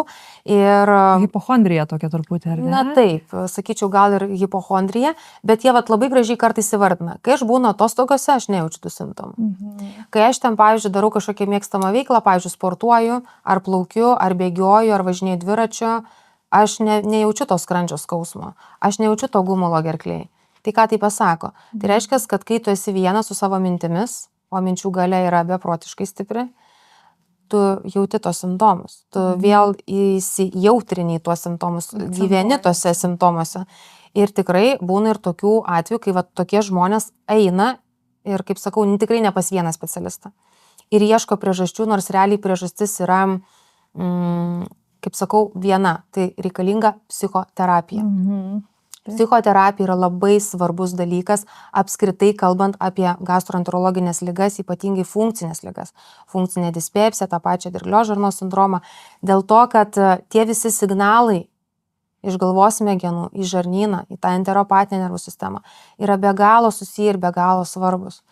Ir hipochondrija tokia truputį, ar ne? Na taip, sakyčiau, gal ir hipochondrija, bet jie labai gražiai kartais įvardina. Kai aš būnu atostogose, aš nejaučiu tų simptomų. Kai aš ten, pavyzdžiui, darau kažkokią mėgstamą veiklą, pavyzdžiui, sportuoju, ar plaukiu, ar bėgioju, ar važinėju dviračiu, aš nejaučiu to skrandžio skausmo, aš nejaučiu to gumulo gerklėj. Tai ką tai pasako? Tai reiškia, kad kai tu esi vienas su savo mintimis, o minčių galia yra beprotiškai stipri, tu jauti tos simptomus. Tu vėl įsijautrini tuos simptomus, gyveni tose simptomuose. Ir tikrai būna ir tokių atvejų, kai tokie žmonės eina ir, kaip sakau, tikrai ne pas vieną specialistą. Ir ieško priežasčių, nors realiai priežastis yra, kaip sakau, viena. Tai reikalinga psichoterapija. Psichoterapija yra labai svarbus dalykas, apskritai kalbant apie gastroenterologinės ligas, ypatingai funkcinės ligas. Funkcinė dispepsija, tą pačią dirglios žarnos sindromą. Dėl to, kad tie visi signalai iš galvos smegenų į žarnyną, į tą enteropatinę nervų sistemą yra be galo susiję ir be galo svarbus.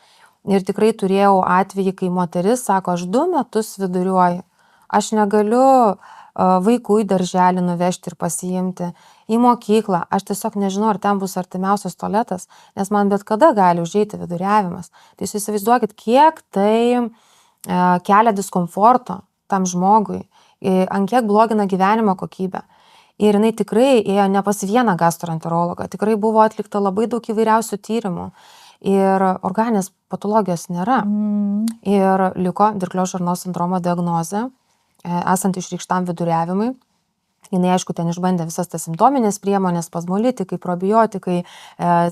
Ir tikrai turėjau atvejį, kai moteris sako, aš 2 metus viduriuoju, aš negaliu vaikų į darželį nuvežti ir pasiimti, į mokyklą, aš tiesiog nežinau, ar ten bus artimiausias tualetas, nes man bet kada gali užeiti viduriavimas. Tai jūs įsivaizduokit, kiek tai kelia diskomforto tam žmogui, ant kiek blogina gyvenimo kokybę. Ir jinai tikrai ėjo ne pas vieną gastroenterologą, tikrai buvo atlikta labai daug įvairiausių tyrimų. Ir organinės patologijos nėra. Ir liko dirglios žarnos sindromo diagnozė, esant išreikštam viduriavimui. Jinai, aišku, ten išbandė visas tas simptominės priemonės, spazmolitikai, probiotikai,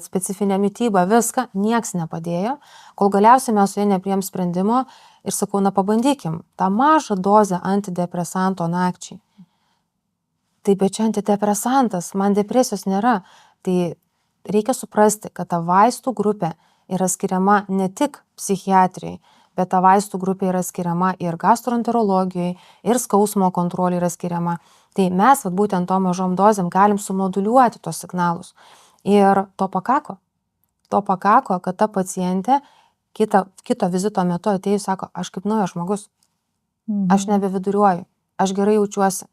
specifinė mityba, viską, nieks nepadėjo. Kol galiausiai mes su ja nepriėm sprendimo ir sakau, pabandykim tą mažą dozę antidepresanto nakčiai. Tai bet čia antidepresantas, man depresijos nėra. Tai reikia suprasti, kad ta vaistų grupė yra skiriama ne tik psichiatrijai, bet ta vaistų grupė yra skiriama ir gastroenterologijai, ir skausmo kontrolė yra skiriama. Tai mes būtent to mažom dozėm galim sumoduliuoti tos signalus. Ir to pakako. To pakako, kad ta pacientė kito vizito metu atėjus sako, aš kaip naujas žmogus. Aš nebeviduriuoju, aš gerai jaučiuosi,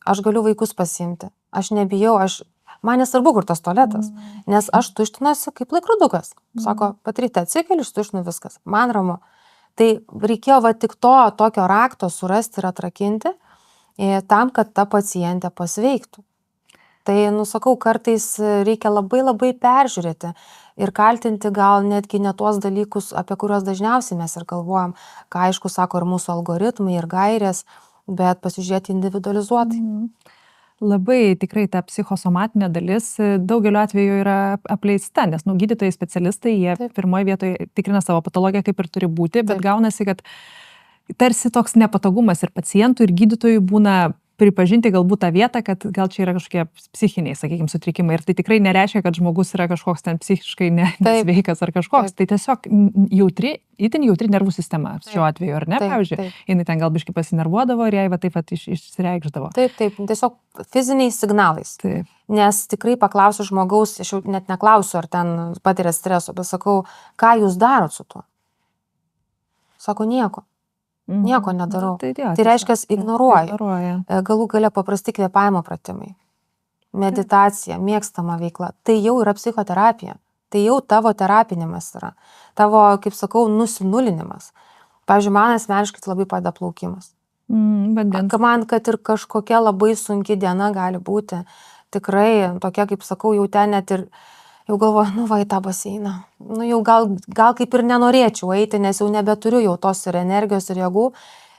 aš galiu vaikus pasiimti, aš nebijau, man nesvarbu, kur tas tualetas, nes aš tuštinuosi kaip laikrodukas. Sako, Patryte, atsikeli, ištuštinu viskas, man ramu. Tai reikėjo tik tokio rakto surasti ir atrakinti tam, kad ta pacientė pasveiktų. Tai, sakau, kartais reikia labai labai peržiūrėti ir kaltinti gal netgi ne tuos dalykus, apie kuriuos dažniausiai mes ir galvojam, ką aišku sako ir mūsų algoritmai ir gairės, bet pasižiūrėti individualizuotai. Labai tikrai ta psichosomatinė dalis daugeliu atveju yra apleista, nes gydytojai specialistai, jie pirmoje vietoje tikrina savo patologiją, kaip ir turi būti, bet gaunasi, kad tarsi toks nepatogumas ir pacientų, ir gydytojų būna pripažinti galbūt tą vietą, kad gal čia yra kažkokie psichiniai, sakykime, sutrikimai. Ir tai tikrai nereiškia, kad žmogus yra kažkoks ten psichiškai nesveikas ar kažkoks. Tai tiesiog itin jautri nervų sistema šiuo atveju, ar ne? Pavyzdžiui, jinai ten gal biškai pasinervuodavo ir jai taip išsireikšdavo. Taip, tiesiog fiziniais signalais. Taip. Nes tikrai paklausiu žmogaus, aš jau net neklausiu, ar ten patiria streso, bet sakau, ką jūs darot su tuo? Sako, nieko. Nieko nedarau. Tai reiškia, ignoruoju. Galų gale paprasti kvėpavimo pratimai. Meditacija, mėgstama veikla. Tai jau yra psichoterapija. Tai jau tavo terapinimas yra. Tavo, kaip sakau, nusinulinimas. Pavyzdžiui, man asmeniškai labai padeda plaukimas. Man, kad ir kažkokia labai sunki diena gali būti, tikrai tokia, kaip sakau, jau ten net ir jau galvoju, į tą baseiną. Jau gal kaip ir nenorėčiau eiti, nes jau nebeturiu jau tos ir energijos ir jėgų,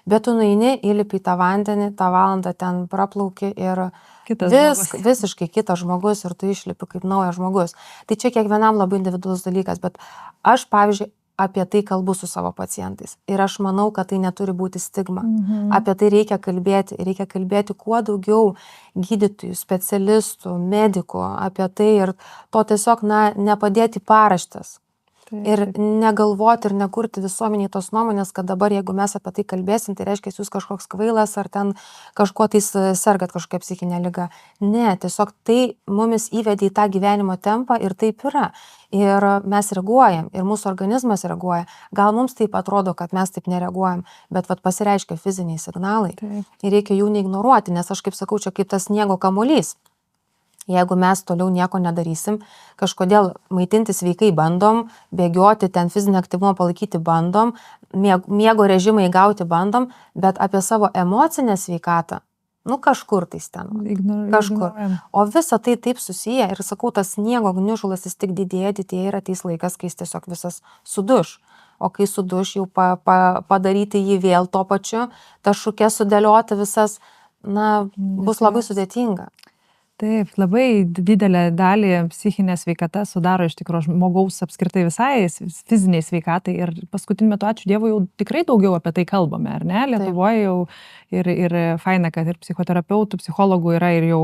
Bet tu nueini, įlipi į tą vandenį, tą valandą ten praplauki ir Kitas žmogus. visiškai kitas žmogus ir tu išlipi kaip naujas žmogus. Tai čia kiekvienam labai individualus dalykas, bet aš, pavyzdžiui, apie tai kalbu su savo pacientais. Ir aš manau, kad tai neturi būti stigma. Apie tai reikia kalbėti kuo daugiau gydytojų, specialistų, medikų apie tai ir to tiesiog, nepadėti paraštės. Ir negalvoti ir nekurti visuomeniai tos nuomonės, kad dabar, jeigu mes apie tai kalbėsim, tai reiškia, jūs kažkoks kvailas ar ten kažkuo tais sergat kažkokia psichinė liga. Ne, tiesiog tai mumis įvedė į tą gyvenimo tempą ir taip yra. Ir mes reaguojam, ir mūsų organizmas reaguoja. Gal mums taip atrodo, kad mes taip nereaguojam, bet pasireiškia fiziniai signalai. Ir reikia jų neignoruoti, nes aš kaip sakau, čia kaip tas sniego kamuolys. Jeigu mes toliau nieko nedarysim, kažkodėl maitinti sveikai bandom, bėgioti, ten fizinį aktyvumą palaikyti bandom, miego režimą įgauti bandom, bet apie savo emocinę sveikatą, kažkur tais ten. Kažkur. O visa tai taip susiję ir sakau, tas sniego gniužulas jis tik didėja ir ateis laikas, kai jis tiesiog visas suduš. O kai suduš, jau padaryti jį vėl to pačiu, tas šukės sudėlioti visas, bus labai sudėtinga. Taip, labai didelę dalį psichinė sveikata sudaro iš tikrųjų žmogaus apskritai visai fiziniai sveikatai ir paskutiniu metu, ačiū Dievui, jau tikrai daugiau apie tai kalbame, ar ne? Lietuvoje jau ir faina, kad ir psichoterapeutų, psichologų yra ir jau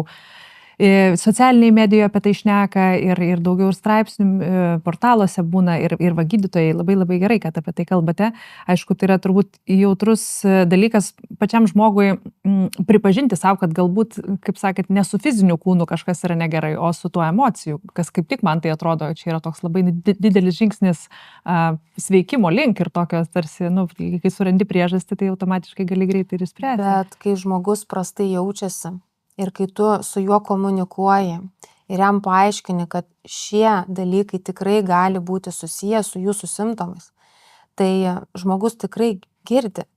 socialiniai medijoje apie tai šneka ir daugiau ir straipsnių portaluose būna ir va gydytojai labai gerai, kad apie tai kalbate. Aišku, tai yra turbūt jautrus dalykas pačiam žmogui pripažinti savo, kad galbūt, kaip sakėt, ne su fiziniu kūnu kažkas yra negerai, o su tuo emocijų, kas kaip tik man tai atrodo, čia yra toks labai didelis žingsnis sveikimo link ir tokios tarsi, kai surandi priežastį, tai automatiškai gali greitai ir išspręsti. Bet kai žmogus prastai jaučiasi, ir kai tu su juo komunikuoji ir jam paaiškini, kad šie dalykai tikrai gali būti susiję su jūsų simptomais, tai žmogus tikrai girdi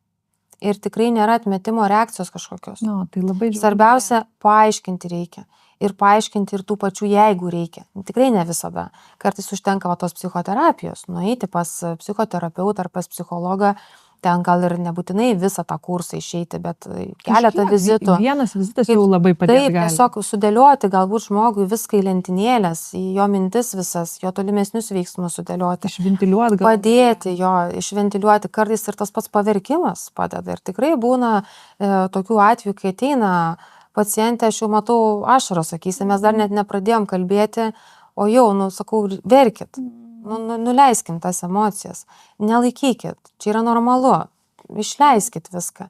ir tikrai nėra atmetimo reakcijos kažkokios. Tai labai Svarbiausia, paaiškinti reikia. Ir paaiškinti ir tų pačių, jeigu reikia. Tikrai ne visada. Kartais užtenka tos psichoterapijos, nueiti pas psichoterapeutą ar pas psichologą. Ten gal ir nebūtinai visą tą kursą išeiti, bet keletą vizitų. Vienas vizitas jau labai padės. Taip, tiesiog sudėlioti galbūt žmogui viską į lentynėlės, į jo mintis visas, jo tolimesnius veiksmus sudėlioti. Išventiliuoti gal. Padėti jo, išventiliuoti. Kartais ir tas pats paverkimas padeda. Ir tikrai būna tokių atvejų, kai ateina pacientė, aš jau matau ašaras, sakysim, mes dar net nepradėjom kalbėti, o jau, sakau, verkit. Nuleiskim tas emocijas, nelaikykit, čia yra normalu, išleiskit viską.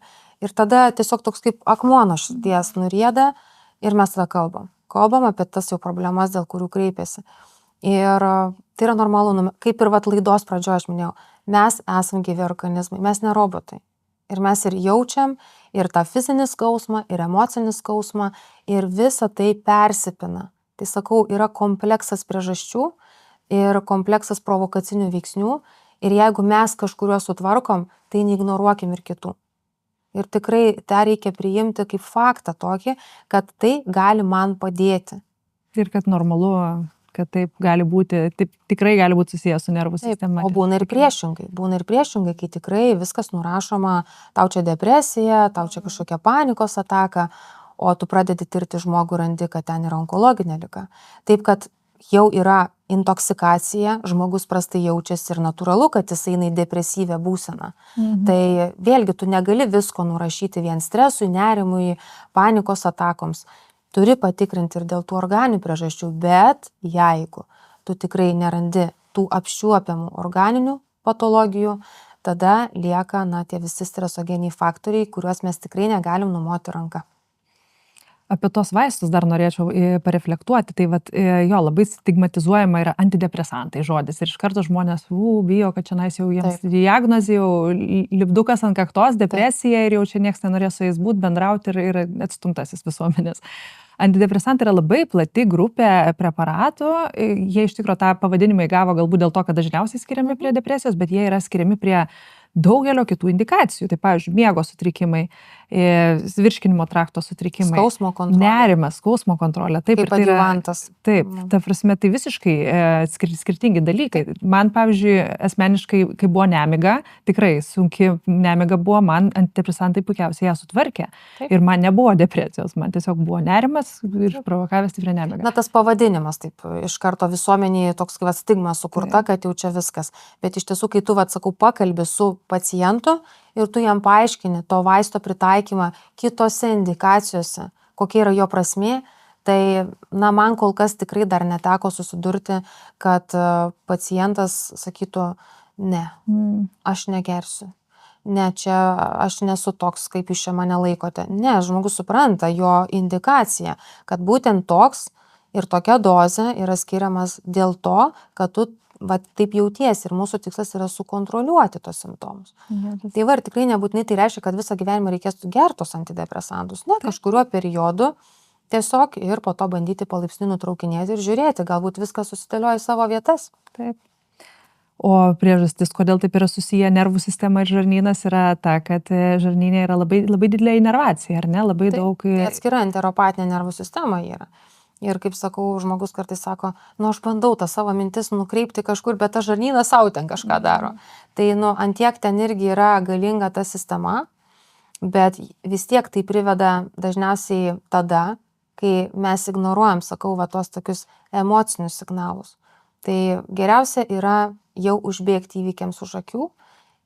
Ir tada tiesiog toks kaip akmuo nuo širdies nurieda ir mes tada kalbam. Kalbam apie tas jau problemas, dėl kurių kreipiasi. Ir tai yra normalu, kaip ir laidos pradžioje aš minėjau, mes esam gyvi organizmai, mes ne robotai. Ir mes ir jaučiam ir tą fizinį skausmą, ir emocinį skausmą, ir visa tai persipina. Tai sakau, yra kompleksas priežasčių, ir kompleksas provokacinių veiksnių ir jeigu mes kažkuriuos sutvarkom, tai neignoruokim ir kitų. Ir tikrai tą reikia priimti kaip faktą tokį, kad tai gali man padėti. Ir kad normalu, kad taip gali būti, taip tikrai gali būti susijęs su nervų sistema. O būna ir priešingai, kai tikrai viskas nurašoma, tau čia depresija, tau čia kažkokia panikos ataka, o tu pradedi tirti žmogų, randi, kad ten yra onkologinė liga. Taip, kad jau yra intoksikacija, žmogus prastai jaučiasi ir natūralu, kad jis eina į depresyvę būseną. Tai vėlgi tu negali visko nurašyti vien stresui, nerimui, panikos atakoms. Turi patikrinti ir dėl tų organinių priežasčių, bet jeigu tu tikrai nerandi tų apčiuopiamų organinių patologijų, tada lieka tie visi stresogeniai faktoriai, kuriuos mes tikrai negalim numoti ranką. Apie tos vaistus dar norėčiau pareflektuoti. Tai jo, labai stigmatizuojama yra antidepresantai žodis. Ir iš karto žmonės bijo, kad čia jau jiems diagnozė, jau lipdukas ant kaktos, depresija ir jau čia niekas nenorės su jais būti, bendrauti ir atstumtasis visuomenės. Antidepresantai yra labai plati grupė preparatų. Jie iš tikrųjų tą pavadinimą įgavo galbūt dėl to, kad dažniausiai skiriami prie depresijos, bet jie yra skiriami prie daugelio kitų indikacijų. Tai, pavyzdžiui, miego sutrikimai, virškinimo trakto sutrikimai, Skausmo kontrolė. nerimas, skausmo kontrolė. Taip, Kaip adjuvantas. Taip, ta prasme, tai visiškai skirtingi dalykai. Man, pavyzdžiui, asmeniškai, kai buvo nemiga, tikrai sunki nemiga buvo, man antidepresantai puikiausiai ją sutvarkė. Taip. Ir man nebuvo depresijos, man tiesiog buvo nerimas ir provokavęs stiprią nemigą. Na, tas pavadinimas, taip, iš karto visuomenėje toks kaip stigma sukurta, kad jau čia viskas. Bet iš tiesų, kai tu, sakau, pakalbi su pacientu ir tu jam paaiškini to vaisto pritaikymą kitose indikacijose, kokia yra jo prasmė, tai, na, man kol kas tikrai dar neteko susidurti, kad pacientas sakytų, ne, aš negersiu. Ne, čia aš nesu toks, kaip jūs čia mane laikote. Ne, žmogus supranta jo indikaciją, kad būtent toks ir tokia dozė yra skiriamas dėl to, kad tu taip jautiesi ir mūsų tikslas yra sukontroliuoti tos simptomus. Tai ir tikrai nebūtinai tai reiškia, kad visą gyvenimą reikės gertos antidepresantus. Ne, kažkuriuo periodu tiesiog ir po to bandyti palaipsniui nutraukinėti ir žiūrėti, galbūt viskas susidėlioja į savo vietas. Taip. O priežastis, kodėl taip yra susiję nervų sistema ir žarnynas, yra ta, kad žarnynė yra labai, labai didelė inervacija, ar ne? Labai daug... Tai atskira enteropatinė nervų sistema yra. Ir kaip sakau, žmogus kartais sako, aš bandau tą savo mintis nukreipti kažkur, bet tas žarnynas sau ten kažką daro. Tai antiek ten irgi yra galinga ta sistema, bet vis tiek tai priveda dažniausiai tada, kai mes ignoruojam, sakau, tuos tokius emocinius signalus. Tai geriausia yra jau užbėgti įvykiams už akių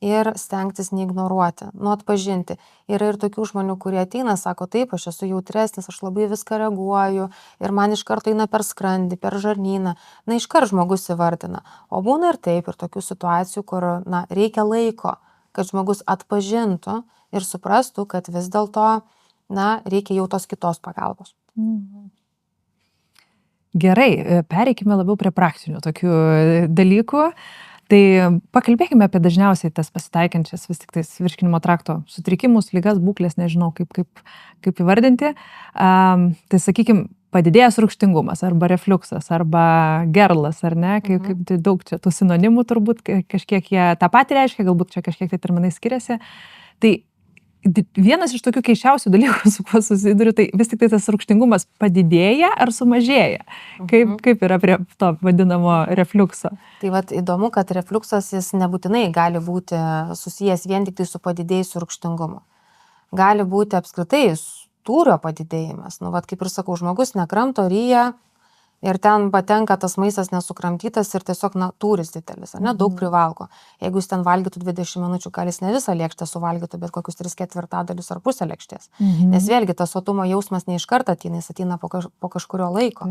ir stengtis neignoruoti, atpažinti. Yra ir tokių žmonių, kurie ateina, sako, taip, aš esu jautresnis, aš labai viską reaguoju ir man iš karto eina per skrandį, per žarnyną. Iškart žmogus įvardina. O būna ir taip, ir tokių situacijų, kur, reikia laiko, kad žmogus atpažintų ir suprastų, kad vis dėlto, reikia jau tos kitos pagalbos. Gerai, pereikime labiau prie praktinių tokių dalykų. Tai pakalbėkime apie dažniausiai tas pasitaikančias vis tik tais virškinimo trakto sutrikimus, ligas, būklės, nežinau kaip įvardinti. Tai sakykime, padidėjęs rūgštingumas arba refliuksas arba gerlas, ar ne, kaip daug čia tų sinonimų turbūt, kažkiek jie tą patį reiškia, galbūt čia kažkiek tai terminai skiriasi. Tai vienas iš tokių keiščiausių dalykų, su kuo susiduriu, tai vis tik tai tas rūgštingumas padidėja ar sumažėja? Kaip yra prie to vadinamo refliukso? Tai įdomu, kad refliuksas jis nebūtinai gali būti susijęs vien tik tai su padidėjusiu rūgštingumu. Gali būti apskritai tūrio padidėjimas. Kaip ir sakau, žmogus nekramto, ryja ir ten patenka tas maistas nesukramtytas ir tiesiog tūris didelis, daug privalgo. Jeigu jis ten valgytų 20 minučių, gal jis ne visą lėkštę suvalgytų, bet kokius 3/4 ar pusę lėkštės. Nes vėlgi tas sotumo jausmas ne iš karto ateina, jis ateina po kažkurio laiko.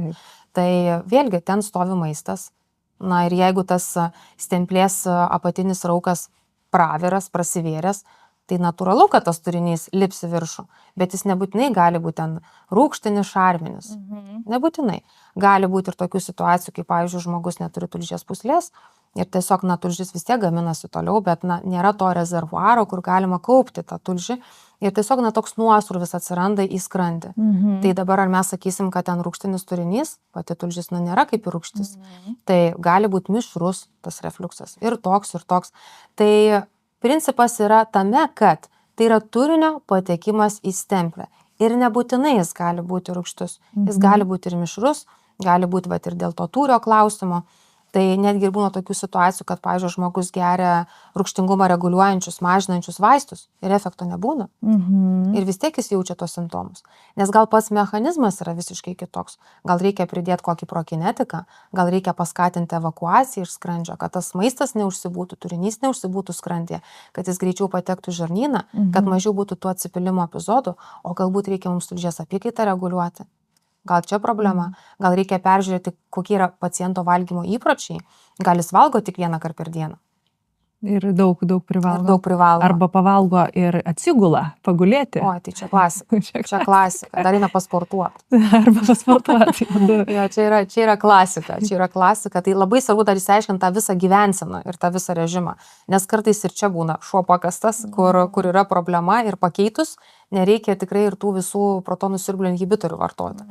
Tai vėlgi ten stovi maistas. Ir jeigu tas stemplės apatinis raukas praviras, prasivėręs, tai natūralu, kad tas turinys lips į viršų, bet jis nebūtinai gali būti ten rūgštinis, šarminis. Nebūtinai. Gali būti ir tokių situacijų, kai, pavyzdžiui, žmogus neturi tulžies pūslės ir tiesiog tulžis vis tiek gaminasi toliau, bet nėra to rezervuaro, kur galima kaupti tą tulžį ir tiesiog toks nuosrūvis atsiranda į skrandį. Tai dabar ar mes sakysim, kad ten rūgštinis turinys, pati tulžis nėra kaip ir rūgštis, tai gali būti mišrus tas refliuksas ir toks. Tai principas yra tame, kad tai yra turinio patekimas į stemplę. Ir nebūtinai jis gali būti rūgštus. Jis gali būti ir mišrus, gali būti ir dėl to tūrio klausimo. Tai netgi ir būna tokių situacijų, kad, pavyzdžiui, žmogus geria rūgštingumą reguliuojančius, mažinančius vaistus ir efekto nebūna. Ir vis tiek jis jaučia tos simptomus. Nes gal pats mechanizmas yra visiškai kitoks. Gal reikia pridėti kokį prokinetiką, gal reikia paskatinti evakuaciją iš skrandžio, kad tas maistas neužsibūtų, turinys neužsibūtų skrandyje, kad jis greičiau patektų į žarnyną, kad mažiau būtų tų atsipylimo epizodų, o galbūt reikia mums tulžies apykaitą reguliuoti. Gal čia problema, gal reikia peržiūrėti, kokie yra paciento valgymo įpročiai, gal jis valgo tik vieną kartą per dieną. Ir daug privalgo. Ir daug privalgo. Arba pavalgo ir atsigula, pagulėti. O, tai čia klasika. Čia klasika. Dar eina pasportuoti. Arba pasportuoti. Jo, čia yra klasika. Tai labai svarbu dar išsiaiškinti tą visą gyvenseną ir tą visą režimą. Nes kartais ir čia būna šuo pakastas, kur yra problema ir pakeitus, nereikia tikrai ir tų visų protonų siurblio inhibitorių vartoti.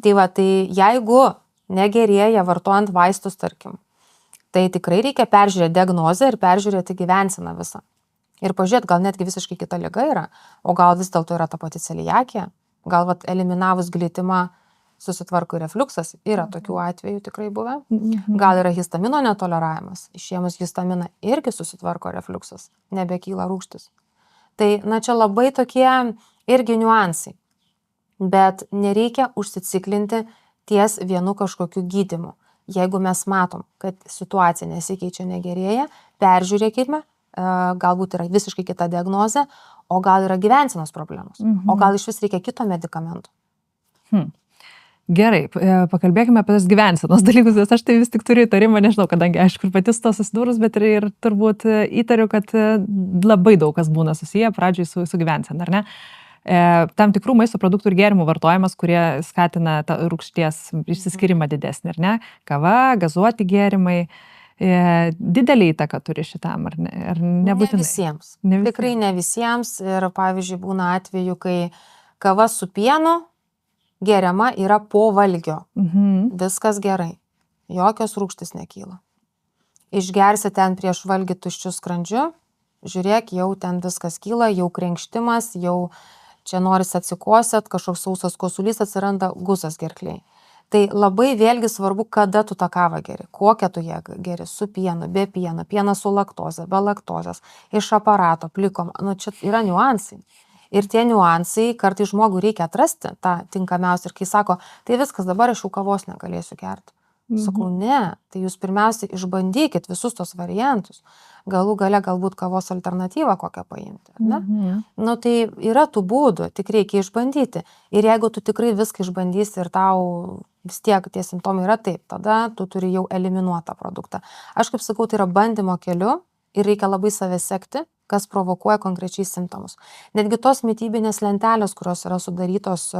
Tai jeigu negerėja vartojant vaistus, tarkim, tai tikrai reikia peržiūrėti diagnozę ir peržiūrėti gyvenseną visą. Ir pažiūrėt, gal netgi visiškai kita liga yra, o gal vis dėlto yra ta pati celiakija, gal vat, eliminavus glitimą susitvarko refliuksas, yra tokių atvejų tikrai buvę. Gal yra histamino netoleravimas, išėmus histaminą irgi susitvarko refliuksas, nebekyla rūgštis. Tai, na, čia labai tokie irgi niuansai, bet nereikia užsiciklinti ties vienu kažkokiu gydymu. Jeigu mes matom, kad situacija nesikeičia, negerėja, peržiūrėkime, galbūt yra visiškai kita diagnozė, o gal yra gyvensenos problemos, o gal iš vis reikia kito medikamento. Gerai, pakalbėkime apie tas gyvensenos dalykus, nes aš tai vis tik turiu įtarimą, nežinau, kadangi aišku ir pati su to susidūrus, bet ir turbūt įtariu, kad labai daug kas būna susiję pradžioj su gyvensena, ar ne? Tam tikrų maisto produktų ir gėrimų vartojimas, kurie skatina tą rūgšties išsiskyrimą didesnį, ar ne? Kava, gazuoti gėrimai, didelį įtaką turi šitam, ar nebūtinai? Ne visiems. Tikrai ne visiems ir pavyzdžiui būna atveju, kai kava su pienu geriama yra po valgio. Viskas gerai. Jokios rūgštis nekyla. Išgersi ten prieš valgį tuščiu skrandžiu, žiūrėk, jau ten viskas kyla, jau krenkštimas, jau čia norisi atsikosėt, kažkoks sausas kosulys atsiranda, gusas gerkliai. Tai labai vėlgi svarbu, kada tu tą kavą geri, kokią tu ją geri, su pienu, be pieno, pienas su laktoze, be laktozės, iš aparato, plikom, nu čia yra niuansai. Ir tie niuansai kartais žmogui reikia atrasti tą tinkamiausią. Ir kai sako, tai viskas, dabar aš jau kavos negalėsiu gerti. Sakau, ne, tai jūs pirmiausiai išbandykit visus tos variantus. Galų gale galbūt kavos alternatyvą kokią paimti. Ne? Nu tai yra tų būdų, tik reikia išbandyti. Ir jeigu tu tikrai viską išbandysi ir tau vis tiek tie simptomai yra taip, tada tu turi jau eliminuotą produktą. Aš kaip sakau, tai yra bandymo keliu ir reikia labai save sekti, kas provokuoja konkrečiai simptomus. Netgi tos mitybinės lentelės, kurios yra sudarytos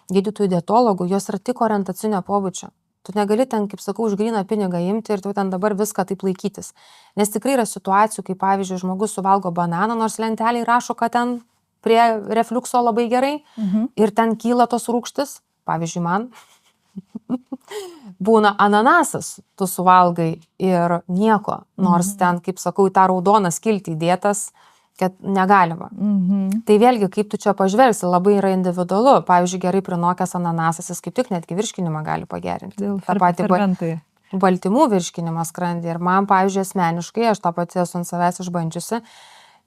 gydytojų dietologų, jos yra tik orientacinio pobūdžio. Tu negali ten, kaip sakau, už gryną pinigą imti ir tu ten dabar viską taip laikytis. Nes tikrai yra situacijų, kai pavyzdžiui žmogus suvalgo bananą, nors lenteliai rašo, kad ten prie refliukso labai gerai ir ten kyla tos rūgštis. Pavyzdžiui, man būna ananasas, tu suvalgai ir nieko, nors ten, kaip sakau, į tą raudoną skiltį įdėtas, kad negalima. Tai vėlgi, kaip tu čia pažvelgsi, labai yra individualu. Pavyzdžiui, gerai prinokęs ananasas, jis kaip tik netgi virškinimą gali pagerinti. Ta pati baltymų virškinimą skrandį. Ir man, pavyzdžiui, asmeniškai, aš tą pati esu ant savęs išbandžiusi,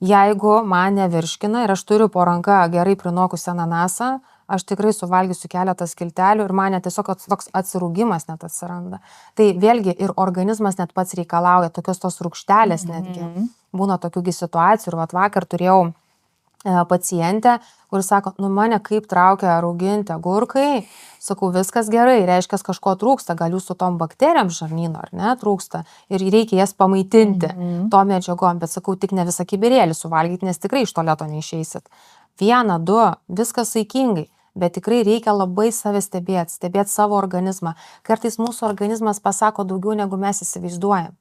jeigu man nevirškina ir aš turiu po ranka gerai prinokusi ananasą, aš tikrai suvalgysiu keletą skiltelių ir man tiesiog toks atsirūgimas net atsiranda. Tai vėlgi ir organizmas net pats reikalauja tokios tos rūgštelės netgi. Būna tokių situacijų ir vakar turėjau pacientę, kuris sako, nu mane kaip traukia rauginti agurkai, sakau, viskas gerai, reiškia, kažko trūksta, gal jūs su tom bakterijom žarnyno ar ne trūksta ir reikia jas pamaitinti to medžiagom, bet sakau, tik ne visą kibirėlį suvalgyti, nes tikrai iš tualeto neišeisit. 1, 2, viskas saikingai. Bet tikrai reikia labai save stebėti savo organizmą. Kartais mūsų organizmas pasako daugiau, negu mes įsivaizduojam.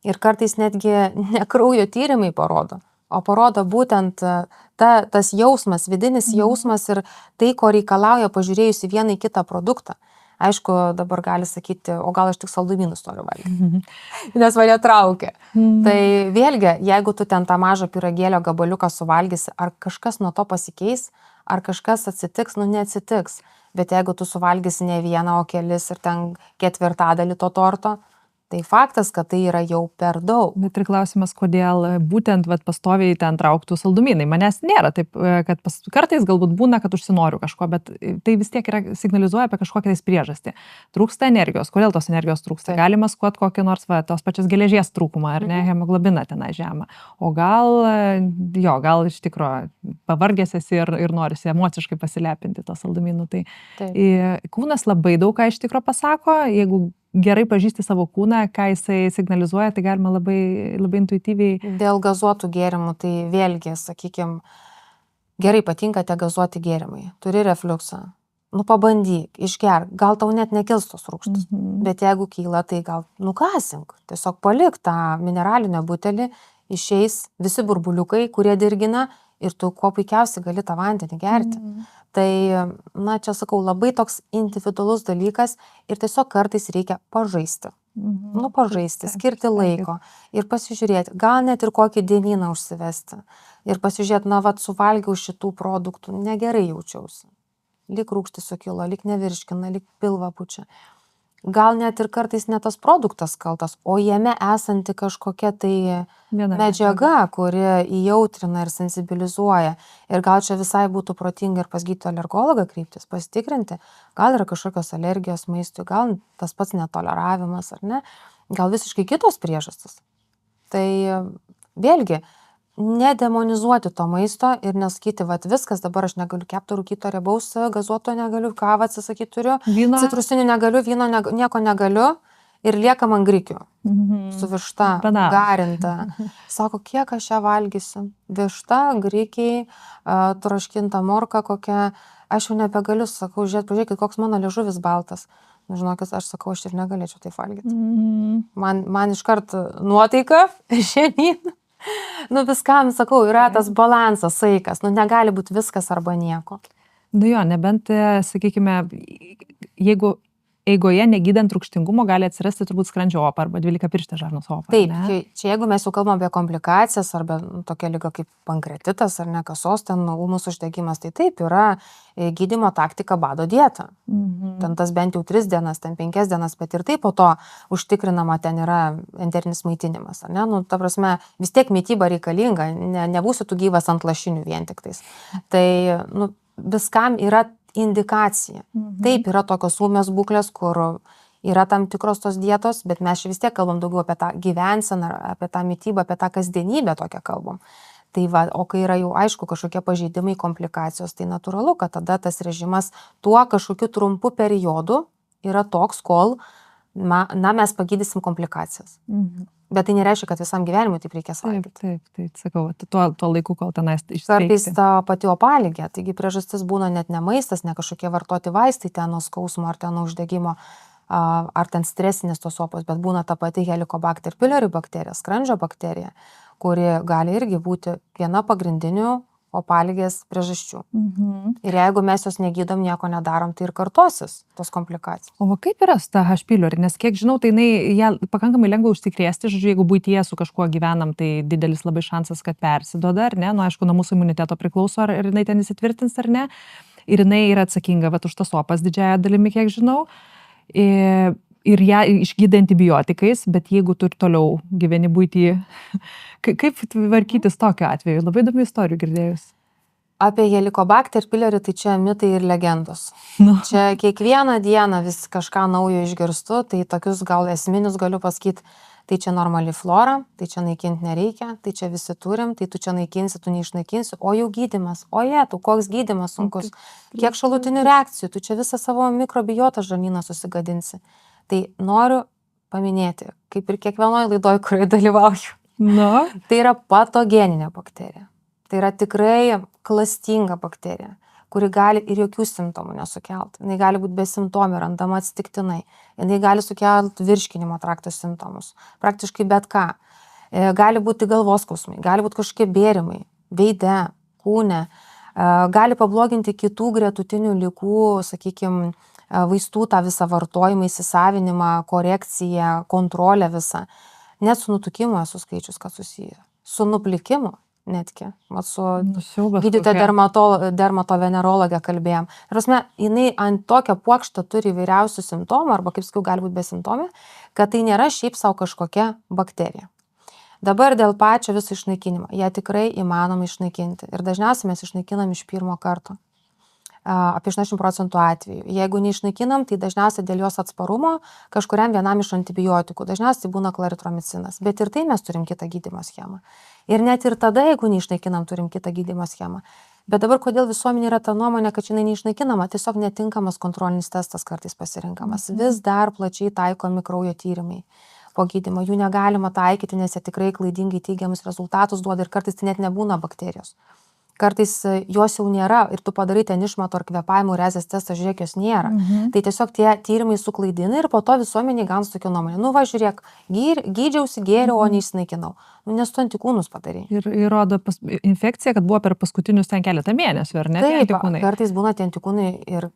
Ir kartais netgi ne kraujo tyrimai parodo, o parodo būtent tas jausmas, vidinis jausmas ir tai, ko reikalauja pažiūrėjus į vieną į kitą produktą. Aišku, dabar gali sakyti, o gal aš tik saldumynus noriu valgyti, nes mane traukia. Tai vėlgi, jeigu tu ten tą mažą pyragėlio gabaliuką suvalgysi, ar kažkas nuo to pasikeis, ar kažkas atsitiks, nu neatsitiks. Bet jeigu tu suvalgysi ne vieną, o kelis ir ten 1/4 to torto, tai faktas, kad tai yra jau per daug. Bet ir klausimas, kodėl būtent pastoviai ten trauktų saldumynai. Manęs nėra taip, kad kartais galbūt būna, kad užsinoriu kažko, bet tai vis tiek signalizuoja apie kažkokią priežastį. Trūksta energijos. Kodėl tos energijos trūksta? Galima maskuoti kokį nors tos pačios geležies trūkumą, ar ne, hemoglobiną tenai žemą. O gal iš tikrųjų pavargęs esi ir norisi emociškai pasilepinti to saldumynų. Tai kūnas labai daug ką iš tikrųjų pasako, jeigu gerai pažįsti savo kūną, ką jisai signalizuoja, tai galima labai, labai intuityviai. Dėl gazuotų gėrimų, tai vėlgi, sakykime, gerai patinka tie gazuoti gėrimai. Turi refliuksą. Nu pabandyk, išgerk, gal tau net nekils tos rūgštis. Bet jeigu kyla, tai gal nukasink. Tiesiog palik tą mineralinę butelį, išeis visi burbuliukai, kurie dirgina ir tu kuo puikiausiai gali tą vandenį gerti. Tai, na, čia sakau, labai toks individualus dalykas ir tiesiog kartais reikia pažaisti. Nu, pažaisti, skirti laiko ir pasižiūrėti, gal net ir kokį dienyną užsivesti. Ir pasižiūrėti, na, vat, suvalgiau šitų produktų, negerai jaučiausi. Lyg rūgštis sukilo, lyg nevirškina, lyg pilvą pučia. Gal net ir kartais ne tas produktas kaltas, o jame esanti kažkokia tai medžiaga, kuri įjautrina ir sensibilizuoja. Ir gal čia visai būtų protinga ir pas gydytoją alergologą kreiptis, pasitikrinti, gal yra kažkokios alergijos maistui, gal tas pats netoleravimas ar ne, gal visiškai kitos priežastis. Tai vėlgi, nedemonizuoti to maisto ir nesakyti, vat viskas, dabar aš negaliu kepto, rūkyto, riebaus, gazuoto negaliu, kavą atsisakyti turiu, citrusinių negaliu, vyno nieko negaliu ir liekam ant grikių. Su višta, garinta. Sako, kiek aš ją valgysiu? Višta, grikiai, troškinta morka kokia, aš jau nebegaliu, sakau, pažiūrėkit, koks mano liežuvis baltas. Žinokit, aš sakau, aš ir negalėčiau tai valgyti. Man iškart nuotaika žemyn. Nu, viskam, sakau, yra tas balansas, saikas. Nu, negali būti viskas arba nieko. Nu jo, nebent, sakykime, jeigu eigoje negydant rūgštingumo gali atsirasti turbūt skrandžio opa arba 12-pirštė žarnos opa. Taip, čia jeigu mes jau kalbam apie komplikacijas arba tokia liga kaip pankretitas ar ne, kasos, ten ūmus uždegimas, tai taip yra gydymo taktika bado dieta. Ten tas bent jau 3 dienas, ten 5 dienas, bet ir taip po to užtikrinama ten yra enterinis maitinimas. Ne? Nu, ta prasme, vis tiek mityba reikalinga, nebūsi tu gyvas ant lašinių vien tik tais. Tai nu, viskam yra indikacija. Taip, yra tokios ūmios būklės, kur yra tam tikros tos dietos, bet mes vis tiek kalbam daugiau apie tą gyvenseną, apie tą mitybą, apie tą kasdienybę tokią kalbam. Tai va, o kai yra jau aišku kažkokie pažeidimai, komplikacijos, tai natūralu, kad tada tas režimas tuo kažkokiu trumpu periodu yra toks, kol mes pagydysim komplikacijas. Bet tai nereiškia, kad visam gyvenimui taip reikės valgyti. Taip, sakau, tuo laiku, kol tenais išsveikti. Kartais ta pati opaligė, taigi priežastis būna net ne maistas, ne kažkokie vartoti vaistai ten nuo skausmo ar ten nuo uždegimo, ar ten stresinės tos opos, bet būna ta pati Helicobacter pylori bakterija, skrandžio bakterija, kuri gali irgi būti viena pagrindinių opaligės priežasčių. Ir jeigu mes jos negydom, nieko nedarom, tai ir kartosis tos komplikacijos. O kaip yra su ta H. pylori? Nes kiek žinau, tai ją pakankamai lengva užsikrėsti, žodžiu, jeigu buityje su kažkuo gyvenam, tai didelis labai šansas, kad persiduoda, ar ne? Nu, aišku, nuo mūsų imuniteto priklauso, ar jinai ten įsitvirtins, ar ne. Ir jinai yra atsakinga už tas opas didžiąją dalimi, kiek žinau. Ir ją išgydo antibiotikais, bet jeigu tu ir toliau gyveni buityje, kaip tvarkytis tokiu atveju? Labai įdomių istorijų girdėjus. Apie Helicobacter pylori tai čia mitai ir legendos. Čia kiekvieną dieną vis kažką naujo išgirstu, tai tokius gal esminius galiu pasakyti, tai čia normali flora, tai čia naikinti nereikia, tai čia visi turim, tai tu čia naikinsi, tu neišnaikinsi, o jau gydymas, tu koks gydymas sunkus, kiek šalutinių reakcijų, tu čia visą savo mikrobiotą žarnyną susigadinsi. Tai noriu paminėti, kaip ir kiekvienoje laidoje, kurioje dalyvauju. Tai yra patogeninė bakterija. Tai yra tikrai klastinga bakterija, kuri gali ir jokių simptomų nesukelti. Jis gali būti besimptomė, randama atsitiktinai. Jis gali sukelti virškinimo trakto simptomus. Praktiškai bet ką. Gali būti galvos skausmai, gali būti kažkokie bėrimai, veide, kūne. Gali pabloginti kitų gretutinių ligų, sakykime, vaistų tą visą vartojimą, įsisavinimą, korekciją, kontrolę visą. Net su nutukimu esu skaičius, kad susiję. Su nuplikimu netgi. Su gydytoja dermatovenerologė kalbėjom. Prasme, jinai ant tokio puokšto turi įvairiausių simptomų, arba kaip sakiau, gali būti besimptomė, kad tai nėra šiaip savo kažkokia bakterija. Dabar dėl pačio viso išnaikinimo. Ją tikrai įmanoma išnaikinti. Ir dažniausiai mes išnaikinam iš pirmo karto. Apie 80% atvejų. Jeigu neišnaikinam, tai dažniausiai dėl jos atsparumo kažkuriam vienam iš antibiotikų. Dažniausiai būna klaritromicinas. Bet ir tai mes turim kitą gydymo schemą. Ir net ir tada, jeigu neišnaikinam, turim kitą gydymo schemą. Bet dabar kodėl visuomenė yra ta nuomonė, kad jinai neišnaikinama, tiesiog netinkamas kontrolinis testas kartais pasirinkamas. Vis dar plačiai taikomi kraujo tyrimai po gydymo. Jų negalima taikyti, nes jie tikrai klaidingai teigiamus rezultatus duoda ir kartais tai net nebūna bakterijos. kartais jos jau nėra ir tu padarai ten išmatų ar kvėpavimo rezės testą, žiūrėk, jos nėra. Tai tiesiog tie tyrimai suklaidina ir po to visuomeniai gauna tokią nuomonę. Nu va, žiūrėk, gydžiausi, gėriau, o neįsinaikinau. Nu, nes tu antikūnus padarai. Ir įrodo infekcija, kad buvo per paskutinius ten keletą mėnesių, ar ne? Taip, kartais būna tie antikūnai ir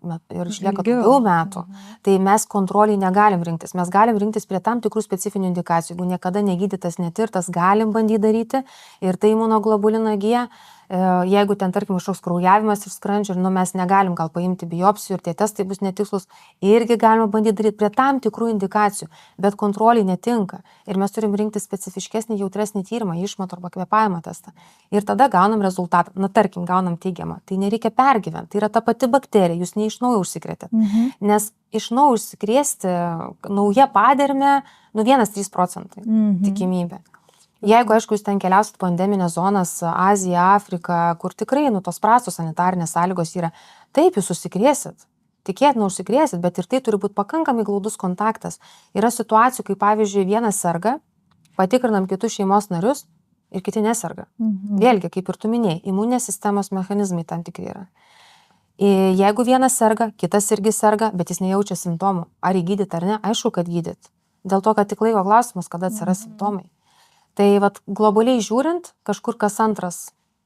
išlieka daugiau metų. Tai mes kontroliai negalim rinktis. Mes galim rinktis prie tam tikrų specifinių indikacijų. Jeigu niekada negydytas, netirtas, galim bandyti daryti. Ir tai imunoglobuliną G. Jeigu ten, tarkim, kažkoks kraujavimas iš skrandžio, ir mes negalim gal paimti biopsijų ir tie testai bus netikslus, irgi galima bandyti daryti prie tam tikrų indikacijų, bet kontroliai netinka. Ir mes turim rinkti specifiškesnį, jautresnį tyrimą, išmatų arba kvėpavimo testą. Ir tada gaunam rezultatą. Na, tarkim, gaunam teigiamą. Tai nereikia pergyventi. Tai yra ta pati bakterija, jūs ne iš naujo užsikrėtėt. Nes iš naujo užsikrėsti nauja padermė, 1-3% tikimybė. Jeigu, aišku, jūs ten keliausit pandeminės zonas, Azija, Afrika, kur tikrai, tos prastos sanitarinės sąlygos yra, taip, jūs užsikrėsit. Tikėtina užsikrėsit, bet ir tai turi būti pakankamai glaudus kontaktas. Yra situacijų, kai, pavyzdžiui, vienas serga, patikrinam kitus šeimos narius ir kiti neserga. Vėlgi, kaip ir tu minėjai, imuninės sistemos mechanizmai tam tikri yra. Jeigu vienas serga, kitas irgi serga, bet jis nejaučia simptomų. Ar įgydyt ar ne? Aišku, kad gydyt. Dėl to, kad tik laiko klausimas, kada atsiras simptomai. Tai vat, globaliai žiūrint, kažkur kas antras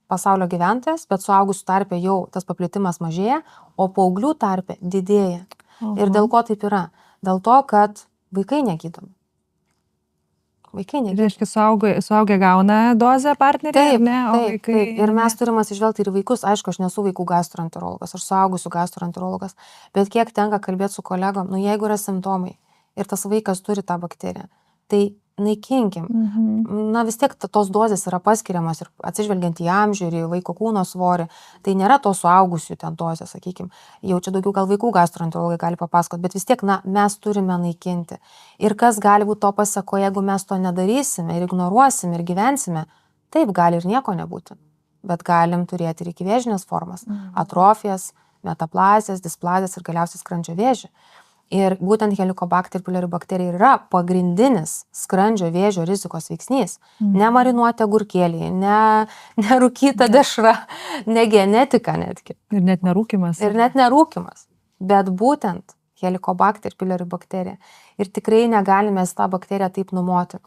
pasaulio gyventojas, bet suaugusių tarpe jau tas paplitimas mažėja, o paauglių tarpe didėja. Ir dėl ko taip yra? Dėl to, kad vaikai negydomi. Vaikai negydomi. Reiškia, suaugę gauna dozę partnerį, taip, ne? O taip, vaikai... taip. Ir mes turim atsižvelgti ir vaikus. Aišku, aš nesu vaikų gastroenterologas, aš suaugusių gastroenterologas, bet kiek tenka kalbėti su kolegom, jeigu yra simptomai ir tas vaikas turi tą bakteriją, tai naikinkim. Na vis tiek tos dozės yra paskiriamos ir atsižvelgiant į amžių ir į vaiko kūno svorį. Tai nėra to suaugusių ten dozės, sakykim. Jau čia daugiau gal vaikų gastroenterologai gali papasakoti, bet vis tiek, mes turime naikinti. Ir kas gali būti to pasako, jeigu mes to nedarysime ir ignoruosime ir gyvensime, taip gali ir nieko nebūti. Bet galim turėti ir ikivėžinės formas, atrofijas, metaplazijas, displazijas ir galiausiai skrandžio vėžį. Ir būtent Helicobacter pylori bakterija yra pagrindinis skrandžio vėžio rizikos veiksnys. Ne marinuoti agurkėliai, ne rūkyta dešra, ne genetika netgi. Ir net nerūkimas. Ir net nerūkimas. Bet būtent Helicobacter pylori bakterija. Ir tikrai negalime tą bakteriją taip numoti.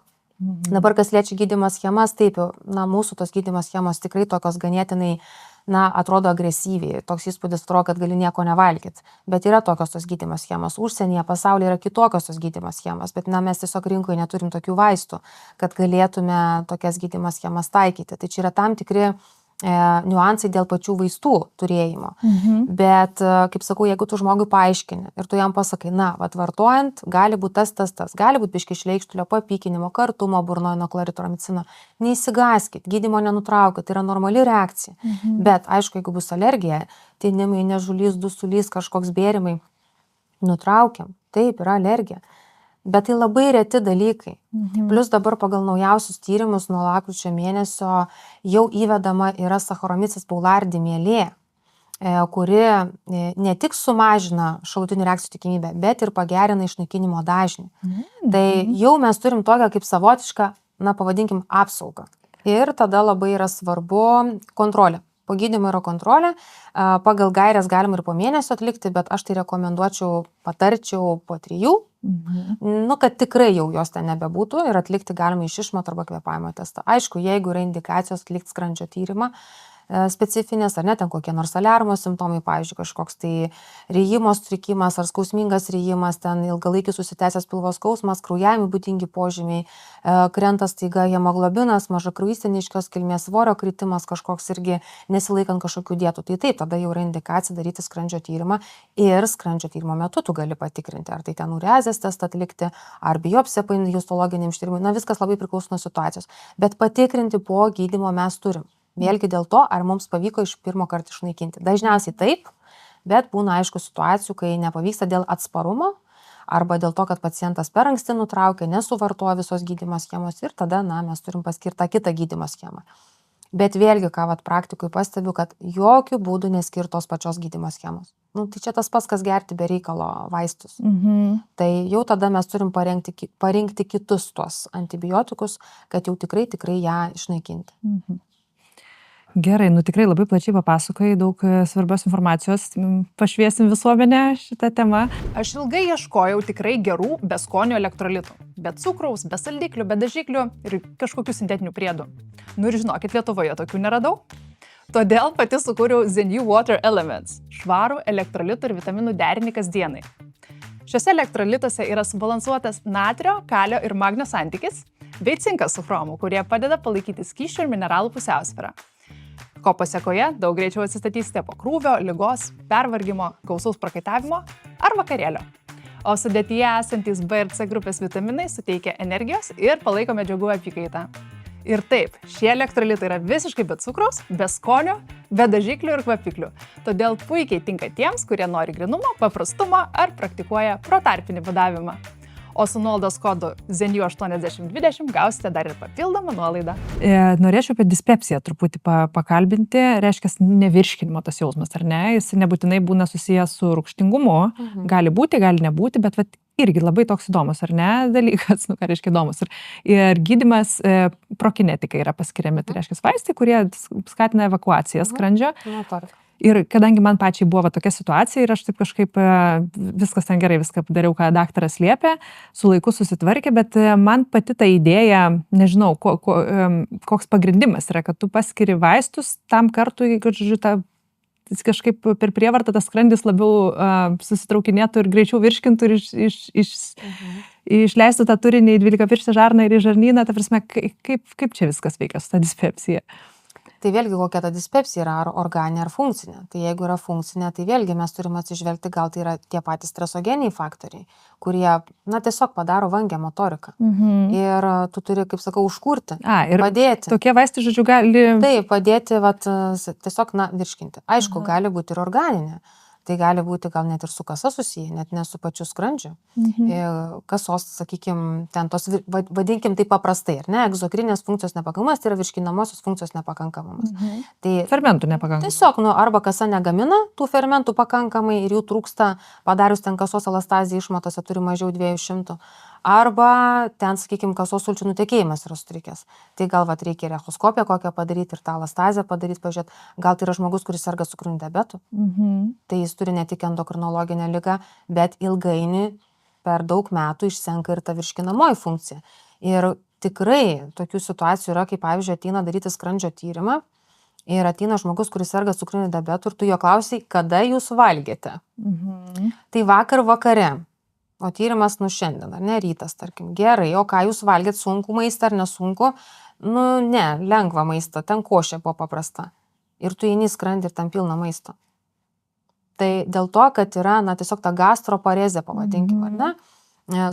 Dabar, kas liečia gydymo schemas, taip, mūsų tos gydymo schemos tikrai tokios ganėtinai atrodo agresyviai, toks įspūdis atrodo, kad gali nieko nevalgyti. Bet yra tokios tos gydymo schemos. Užsienyje, pasaulyje yra kitokios tos gydymo schemos, bet mes tiesiog rinkoje neturim tokių vaistų, kad galėtume tokias gydymo schemas taikyti. Tai čia yra tam tikri niuansai dėl pačių vaistų turėjimo. Bet, kaip sakau, jeigu tu žmogui paaiškini ir tu jam pasakai, vartojant, gali būti tas, gali būti biški šleikštulio, papykinimo, kartumo burnoje nuo klaritromicino, neįsigaskit, gydymo nenutraukit, tai yra normali reakcija. Bet, aišku, jeigu bus alergija, tinimai, nežulys, dusulys, kažkoks bėrimai, nutraukiam, taip, yra alergija. Bet tai labai reti dalykai. Plus dabar pagal naujausius tyrimus nuo lapkričio mėnesio jau įvedama yra Saccharomyces boulardii mielė, kuri ne tik sumažina šalutinių reakcijų tikimybę, bet ir pagerina išnaikinimo dažnį. Tai jau mes turim tokią kaip savotišką, pavadinkim, apsaugą. Ir tada labai yra svarbu kontrolė. Po gydymo yra kontrolė, pagal gairias galima ir po mėnesio atlikti, bet aš tai rekomenduočiau, patarčiau po 3, kad tikrai jau jos ten nebebūtų ir atlikti galima iš išmatų arba kvėpavimo testą. Aišku, jeigu yra indikacijos atlikti skrandžio tyrimą specifinės, ar ne, ten kokie nors aliarmo simptomai, pavyzdžiui, kažkoks tai rijimo sutrikimas ar skausmingas rijimas, ten ilgalaikis susitęsęs pilvo skausmas, kraujavimui būdingi požymiai, krenta staiga hemoglobinas, mažakraujystė neaiškios kilmės, svorio kritimas, kažkoks irgi nesilaikant kažkokių dietų. Tai taip, tada jau yra indikacija daryti skrandžio tyrimą ir skrandžio tyrimo metu tu gali patikrinti, ar tai ten ureazės testą atlikti, ar biopsiją paimti histologiniam ištyrimui. Viskas labai priklauso nuo situacijos, bet patikrinti po gydymo mes turim. Vėlgi dėl to, ar mums pavyko iš pirmo karto išnaikinti. Dažniausiai taip, bet būna aišku situacijų, kai nepavyksta dėl atsparumo arba dėl to, kad pacientas per anksti nutraukė, nesuvartojo visos gydymo schemos ir tada mes turim paskirtą kitą gydymo schemą. Bet vėlgi, ką praktikui pastebiu, kad jokių būdų neskirtos pačios gydymo schemos. Tai čia tas pats, kas gerti be reikalo vaistus. Tai jau tada mes turim parinkti kitus tuos antibiotikus, kad jau tikrai ją išnaikinti. Gerai, nu tikrai labai plačiai papasakojai, daug svarbios informacijos, pašviesim visuomenę šitą temą. Aš ilgai ieškojau tikrai gerų beskonio elektrolitų. Be cukraus, be saldiklių, be dažiklių ir kažkokių sintetinių priedų. Nu ir žinokit, Lietuvoje tokių neradau. Todėl pati sukūriau Zeniu Water Elements – švarų elektrolitų ir vitaminų derinį kasdienai. Šiuose elektrolituose yra subalansuotas natrio, kalio ir magnio santykis, bei cinkas su chromu, kurie padeda palaikyti skysčių ir mineralų pusiausvyrą. Ko pasekoje daug greičiau atsistatysite po krūvio, ligos, pervargimo, gausaus prakaitavimo ar vakarėlio. O sudėtyje esantys B ir C grupės vitaminai suteikia energijos ir palaiko medžiagų apykaitą. Ir taip, šie elektrolitai yra visiškai be cukraus, be skonio, be dažiklių ir kvapiklių. Todėl puikiai tinka tiems, kurie nori grynumo, paprastumo ar praktikuoja protarpinį badavimą. O su nuolaidos kodu ZENIU8020 gausite dar ir papildomą nuolaidą. Norėčiau apie dispepsiją truputį pakalbinti, reiškia nevirškinimo tas jausmas, ar ne? Jis nebūtinai būna susijęs su rūgštingumu, gali būti, gali nebūti, bet irgi labai toks įdomus, ar ne, dalykas, nu ką reiškia įdomus. Ir gydymas prokinetikai yra paskiriami, tai reiškia vaistai, kurie skatina evakuaciją skrandžio. Ir kadangi man pačiai buvo tokia situacija ir aš taip kažkaip viskas ten gerai, viską padariau, ką daktaras liepė, su laiku susitvarkė, bet man pati ta idėja, nežinau, koks pagrindimas yra, kad tu paskiri vaistus tam kartui, kad, žodžiu, kažkaip per prievartą tas skrandis labiau susitraukinėtų ir greičiau virškintų ir išleistų tą turinį į 12-pirštę žarną ir į žarnyną, ta prasme, kaip čia viskas veikia su ta dispepsija. Tai vėlgi kokia ta dispepsija yra, ar organinė, ar funkcinė. Tai jeigu yra funkcinė, tai vėlgi mes turime atsižvelgti, gal tai yra tie patys stresogeniai faktoriai, kurie, tiesiog padaro vangią motoriką. Ir tu turi, kaip sakau, užkurti, padėti. Tokie vaistai, žodžiu, gali... Taip, padėti, tiesiog, virškinti. Aišku, gali būti ir organinė. Tai gali būti gal net ir su kasa susiję, net ne su pačiu skrandžiu. Kasos, sakykime, ten tos, vadinkim tai paprastai, ar ne, egzokrinės funkcijos nepakankamumas, tai yra virškinamosios funkcijos nepakankamumas. Tai fermentų nepakankamumas. Tiesiog, arba kasa negamina tų fermentų pakankamai ir jų trūksta, padarius ten kasos elastazija išmatose turi mažiau 200, arba ten, sakykime, kasos sulčių nutekėjimas yra sutrikęs. Tai gal reikia ir echoskopiją kokią padaryti ir tą elastazę padaryti, pažiūrėti, gal tai yra žmogus, kuris serga cukriniu diabetu. Tai jis turi ne tik endokrinologinę ligą, bet ilgainiui per daug metų išsenka ir ta virškinamoji funkcija. Ir tikrai tokių situacijų yra, kaip pavyzdžiui, ateina daryti skrandžio tyrimą ir ateina žmogus, kuris serga cukriniu diabetu ir tu jo klausai, kada jūs valgėte. Tai vakar vakare. O tyrimas šiandien, ar ne, rytas, tarkim. Gerai, o ką jūs valgėt, sunku maistą ar nesunku? Ne, lengva maistą, ten košė buvo paprasta. Ir tu eini į skrandį ir ten pilna maisto. Tai dėl to, kad yra, tiesiog ta gastroparezė, pavadinkim, ar ne?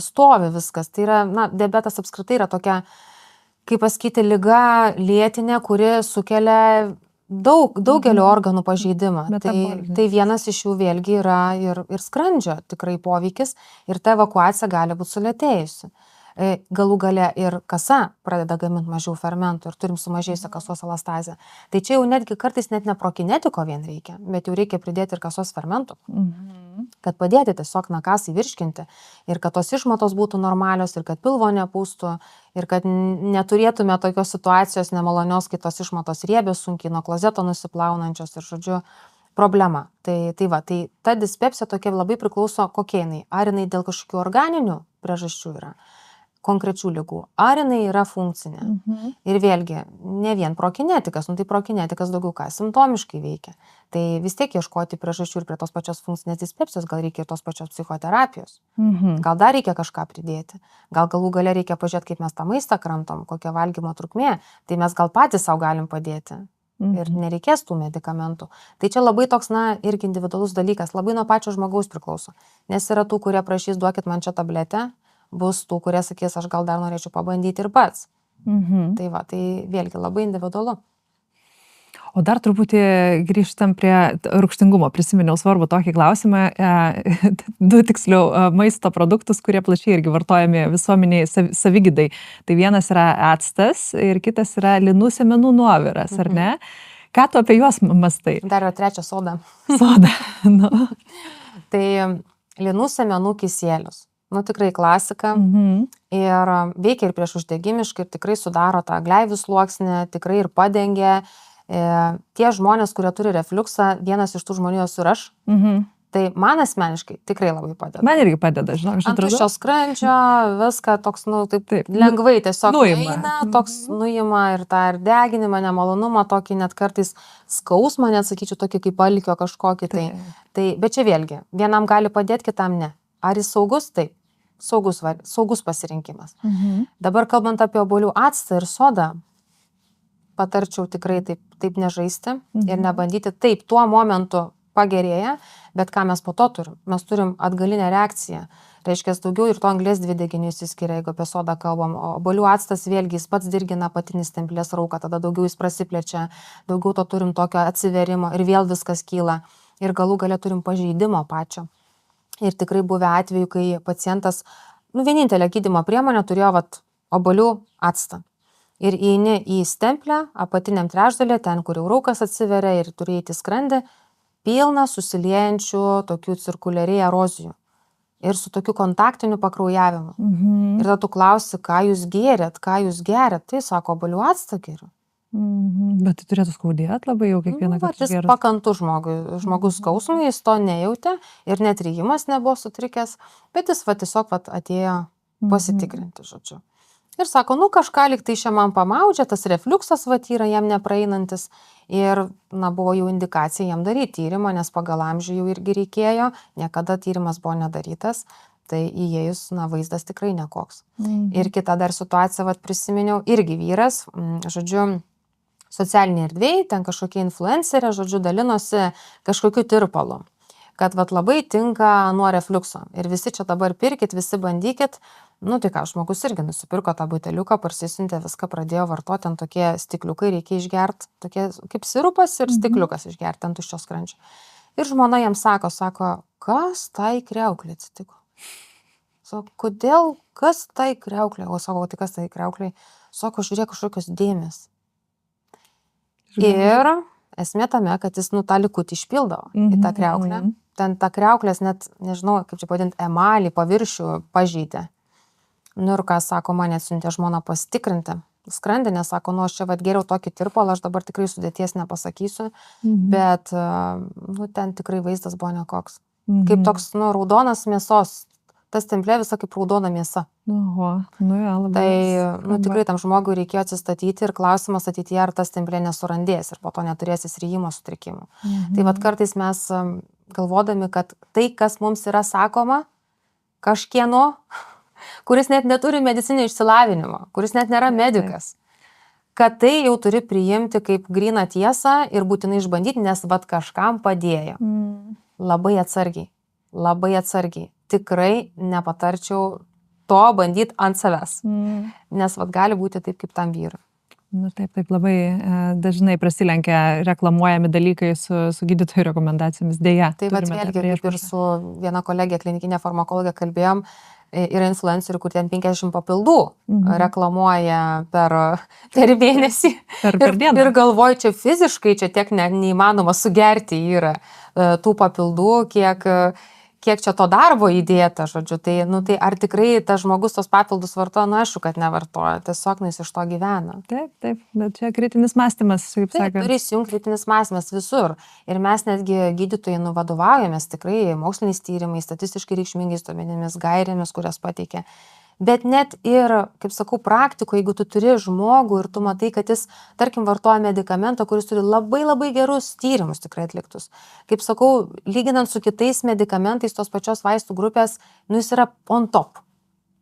Stovi viskas. Tai yra, diabetas apskritai yra tokia, kaip pasakyti, liga lėtinė, kuri sukelia daugelio organų pažeidimą. Tai vienas iš jų vėlgi yra ir skrandžio tikrai poveikis ir ta evakuacija gali būti sulėtėjusi. Galų gale ir kasa pradeda gaminti mažiau fermentų ir turim sumažėjusią kasos elastazę. Tai čia jau netgi kartais net ne prokinetiko vien reikia, bet jau reikia pridėti ir kasos fermentų, kad padėti tiesiog kasai virškinti ir kad tos išmatos būtų normalios ir kad pilvo nepūstų ir kad neturėtume tokios situacijos nemalonios, kai tos išmatos riebios, sunkiai nuo klozeto nusiplaunančios ir, žodžiu, problema. Tai ta dispepsija tokia labai priklauso kokia jinai. Ar jinai dėl kažkokių organinių priežasčių yra, konkrečių ligų, ar jinai yra funkcinė. Ir vėlgi, ne vien prokinetikas, tai prokinetikas daugiau ką simptomiškai veikia. Tai vis tiek ieškoti priežasčių ir prie tos pačios funkcinės dispepsijos, gal reikia ir tos pačios psichoterapijos. Gal dar reikia kažką pridėti. Gal galų gale reikia pažiūrėti, kaip mes tą maistą kramtom, kokia valgymo trukmė. Tai mes gal patys savo galim padėti. Ir nereikės tų medikamentų. Tai čia labai toks, irgi individualus dalykas, labai nuo pačio žmogaus priklauso. Nes yra tų, kurie prašys, duokit man čia tabletę, bus tų, kurie sakys, aš gal dar norėčiau pabandyti ir pats. Tai vėlgi labai individualu. O dar truputį grįžtam prie rūgštingumo. Prisiminiau svarbų tokį klausimą. Du tiksliau maisto produktus, kurie plačiai irgi vartojami visuomeniai savigydai. Tai vienas yra actas ir kitas yra linų sėmenų nuoviras, ar ne? Ką tu apie juos mąstai? Dar yra trečias soda. Soda. Tai linų sėmenų kisielius. Tikrai klasika. Ir veikia ir prieš uždegimiškai, ir tikrai sudaro tą gleivių sluoksnį, tikrai ir padengia. Tie žmonės, kurie turi refliuksą, vienas iš tų žmonių esu ir aš, tai man asmeniškai tikrai labai padeda. Man irgi padeda, žinok, aš Ant atrodo. tuščio skrandžio, viską toks, taip Taip, lengvai tiesiog nuima. eina, toks nuima ir tą ir deginimą, nemalonumą, tokį net kartais skausmą, net sakyčiau, tokį kaip alkio kažkokį. Bet čia vėlgi, vienam gali padėti, kitam ne. Ar jis saugus? Taip. Saugus pasirinkimas. Dabar kalbant apie obuolių actą ir sodą, patarčiau tikrai taip nežaisti ir nebandyti. Taip, tuo momentu pagerėja, bet ką mes po to turim? Mes turim atgalinę reakciją. Reiškia, daugiau ir to anglies dvideginių išsiskiria, jeigu apie sodą kalbam. O obuolių actas vėlgi jis pats dirgina apatinį stemplės rauką, tada daugiau jis prasiplečia, daugiau to turim tokio atsiverimo ir vėl viskas kyla. Ir galų gale turim pažeidimo pačio. Ir tikrai buvę atveju, kai pacientas, vienintelė gydymo priemonė turėjo obuolių actą. Ir įeini į stemplę, apatiniam trečdalį, ten, kur jau raukas atsiveria ir turi įeiti skrandį, pilna susiliejančių tokių cirkuliariai erozijų. Ir su tokiu kontaktiniu pakraujavimu. Ir tada tu klausi, ką jūs gėrėt. Tai sako, obuolių actą geriu. Bet tai turėtų skaudėti labai jau kiekvieną kartą. Jis pakantų žmogus skausmui, jis to nejautė ir net ryjimas nebuvo sutrikęs, bet jis tiesiog atėjo pasitikrinti, žodžiu. Ir sako, kažką lyg tai čia man pamaudžia, tas refliuksas yra jam nepraeinantis. Ir, buvo jau indikacija jam daryti tyrimą, nes pagal amžių jau irgi reikėjo, niekada tyrimas buvo nedarytas, tai įėjus, vaizdas tikrai nekoks. Ir kita dar situacija, prisiminiau, irgi vyras, žodžiu, socialiniai erdvėjai, ten kažkokie influencerė, žodžiu, dalinosi kažkokiu tirpalu, kad labai tinka nuo refliukso. Ir visi čia dabar pirkit, visi bandykit. Tai ką, žmogus irgi nusipirko tą buteliuką, parsisiuntė, viską pradėjo vartoti, ten tokie stikliukai reikia išgerti, tokie kaip sirupas ir stikliukas išgerti ant tuščio skrandžio. Ir žmona jam sako, kas tai kriauklė atsitiko? Sako, kodėl, kas tai kriauklė? O sako, tai kas tai kriauklė? Sako, žiūrėk, kažkokios dėmės. Ir esmė tame, kad jis tą likutį išpildavo į tą kriauklę. Ten ta kriauklės net, nežinau, kaip čia pavadinti, emalį, paviršių pažeidė. Ir ką sako, man atsiuntė žmona pasitikrinti skrandį, nes sako, aš čia geriau tokį tirpalą, aš dabar tikrai sudėties nepasakysiu, bet ten tikrai vaizdas buvo nekoks. Kaip toks, raudonas mėsos, ta stemplė visa kaip raudona mėsa. Tai, tikrai tam žmogui reikėjo atsistatyti ir klausimas ateityje, ar ta stemplė nesurandės ir po to neturės įsrijimo sutrikimų. Tai kartais mes galvodami, kad tai, kas mums yra sakoma, kažkieno, kuris net neturi medicinio išsilavinimo, kuris net nėra medikas, kad tai jau turi priimti kaip gryną tiesą ir būtinai išbandyti, nes kažkam padėjo. Labai atsargiai. Tikrai nepatarčiau to bandyti ant savęs, nes gali būti taip kaip tam vyrui. Taip, labai dažnai prasilenkia reklamuojami dalykai su gydytojų rekomendacijomis, dėja. Tai vėlgi, kaip ir su viena kolegė klinikinė farmakologė kalbėjom, yra influencerių, kur ten 50 papildų reklamuoja per mėnesį. Per dieną. Ir galvoju, čia fiziškai čia tiek neįmanoma sugerti yra tų papildų, kiek čia to darbo įdėta, žodžiu. Tai ar tikrai tas žmogus tos papildus vartoja, aišku, kad nevartoja, tiesiog jis iš to gyvena. Taip, bet čia kritinis mąstymas, kaip sakant. Taip, turi įsijungti kritinis mąstymas visur. Ir mes netgi gydytojai vadovaujamės tikrai moksliniais tyrimais, statistiškai reikšmingais duomenimis, gairėmis, kurias pateikia. Bet net ir, kaip sakau, praktikoje, jeigu tu turi žmogų ir tu matai, kad jis, tarkim, vartoja medikamentą, kuris turi labai labai gerus tyrimus tikrai atliktus. Kaip sakau, lyginant su kitais medikamentais tos pačios vaistų grupės, jis yra on top.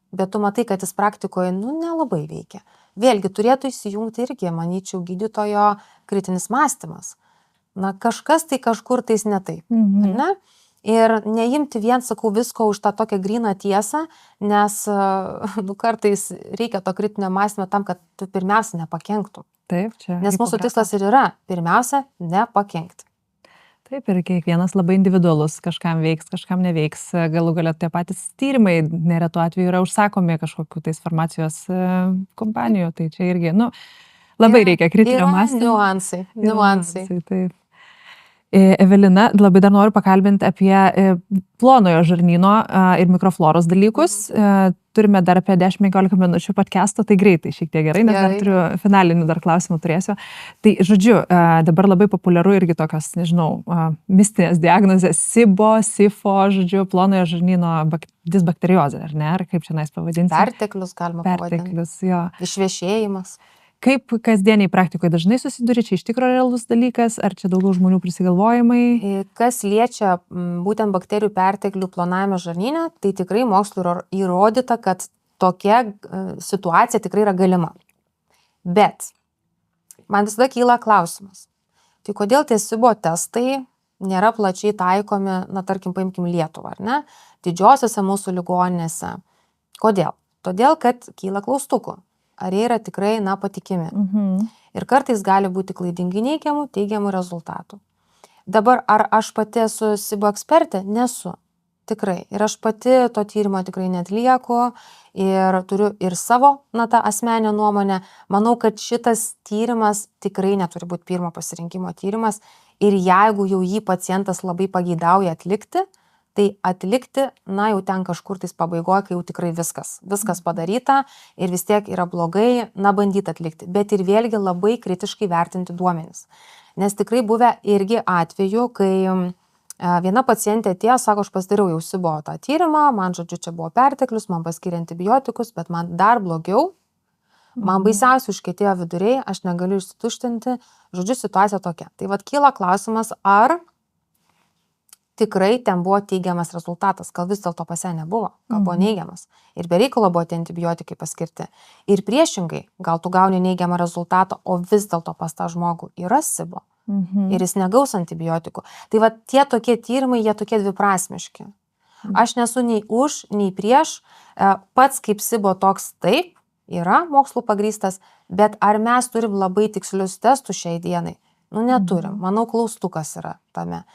Bet tu matai, kad jis praktikoje, nelabai veikia. Vėlgi, turėtų įsijungti irgi, manyčiau, gydytojo kritinis mąstymas. Kažkas tai kažkur tais ne taip, ne? Ir neimti vien, sakau, visko už tą tokią gryną tiesą, nes kartais reikia to kritinio mąstymo tam, kad tu pirmiausia nepakenktum. Taip, čia. Nes mūsų tikslas ir yra pirmiausia nepakenkti. Taip, ir kiekvienas labai individualus, kažkam veiks, kažkam neveiks. Galų galia tie patys tyrimai neretu atveju yra užsakomi kažkokiu tais farmacijos kompanijų. Tai čia irgi, labai reikia kritinio mąstymo. Niuansai. Taip. Evelina, labai dar noriu pakalbinti apie plonojo žarnyno ir mikrofloros dalykus. Turime dar apie 10-15 minučių podcast'o, tai greitai šiek tiek gerai, nes dar Gerai. turiu finalinių dar klausimų turėsiu. Tai žodžiu, dabar labai populiaru irgi tokios, nežinau, mistinės diagnozės SIBO, SIFO, žodžiu, plonojo žarnyno disbakteriozė, ar ne, ar kaip čia nais pavadinti? Perteklius galima pavadinti. Perteklius, jo. Išvešėjimas. Kaip kasdieniai praktikoje dažnai susiduri, čia iš tikrųjų realus dalykas, ar čia daugiau žmonių prisigalvojimai? Kas liečia būtent bakterijų perteklių plonajame žarnyne, tai tikrai mokslu įrodyta, kad tokia situacija tikrai yra galima. Bet man visada kyla klausimas, tai kodėl tie SIBO testai nėra plačiai taikomi, na tarkim, paimkim Lietuvą, ar ne, didžiosiose mūsų ligoninėse. Kodėl? Todėl, kad kyla klaustukų. Ar jie yra tikrai, na, patikimi. Ir kartais gali būti klaidingai neigiamų, teigiamų rezultatų. Dabar, ar aš pati esu SIBO ekspertė? Nesu. Tikrai. Ir aš pati to tyrimo tikrai neatlieku ir turiu ir savo, na, tą asmenę nuomonę. Manau, kad šitas tyrimas tikrai neturi būti pirmo pasirinkimo tyrimas ir jeigu jau jį pacientas labai pageidauja atlikti, tai atlikti, na, jau ten kažkur tais pabaigoje, kai jau tikrai viskas padaryta ir vis tiek yra blogai, na, bandyti atlikti. Bet ir vėlgi labai kritiškai vertinti duomenis. Nes tikrai buvę irgi atveju, kai viena pacientė atėjo, sako, aš pasidariau jau SIBO tą tyrimą, man, žodžiu, čia buvo perteklius, man paskyrė antibiotikus, bet man dar blogiau, man baisiausiai užkietėjo viduriai, aš negaliu išsituštinti, žodžiu, situacija tokia. Tai vat kyla klausimas, ar tikrai ten buvo teigiamas rezultatas, gal vis dėlto pas ją nebuvo, gal buvo neigiamas. Ir be reikalo buvo tie antibiotikai paskirti. Ir priešingai, gal tu gauni neigiamą rezultatą, o vis dėlto pas tą žmogų yra SIBO. Ir jis negaus antibiotikų. Tai va tie tokie tyrimai, jie tokie dviprasmiški. Aš nesu nei už, nei prieš. Pats kaip SIBO toks taip, yra mokslu pagrįstas, bet ar mes turim labai tikslius testus šiai dienai? Nu, neturim. Manau, klaustukas yra tame.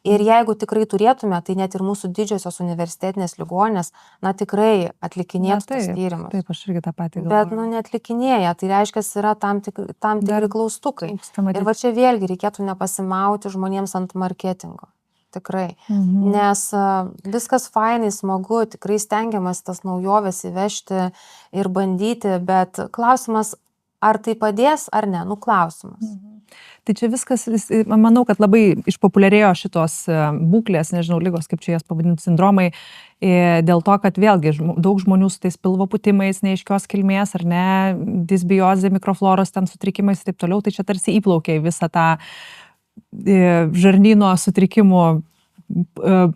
Ir jeigu tikrai turėtume, tai net ir mūsų didžiosios universitetinės ligoninės, na, tikrai atlikinėtų tas tyrimas. Taip, aš irgi tą patį galvoju. Bet, nu, neatlikinėja. Tai reiškia, yra tam tikri klaustukai. Ir va čia vėlgi reikėtų nepasimauti žmonėms ant marketingo. Tikrai. Nes viskas fainai, smagu, tikrai stengiamas tas naujoves įvežti ir bandyti, bet klausimas, ar tai padės ar ne, nu klausimas. Tai čia viskas, manau, kad labai išpopuliarėjo šitos būklės, nežinau, lygos, kaip čia jas pavadinti, sindromai, dėl to, kad vėlgi daug žmonių su tais pilvo pūtimais, neaiškios kilmės, ar ne, disbiozė, mikrofloros ten sutrikimais ir taip toliau, tai čia tarsi įplaukė į visą tą žarnyno sutrikimų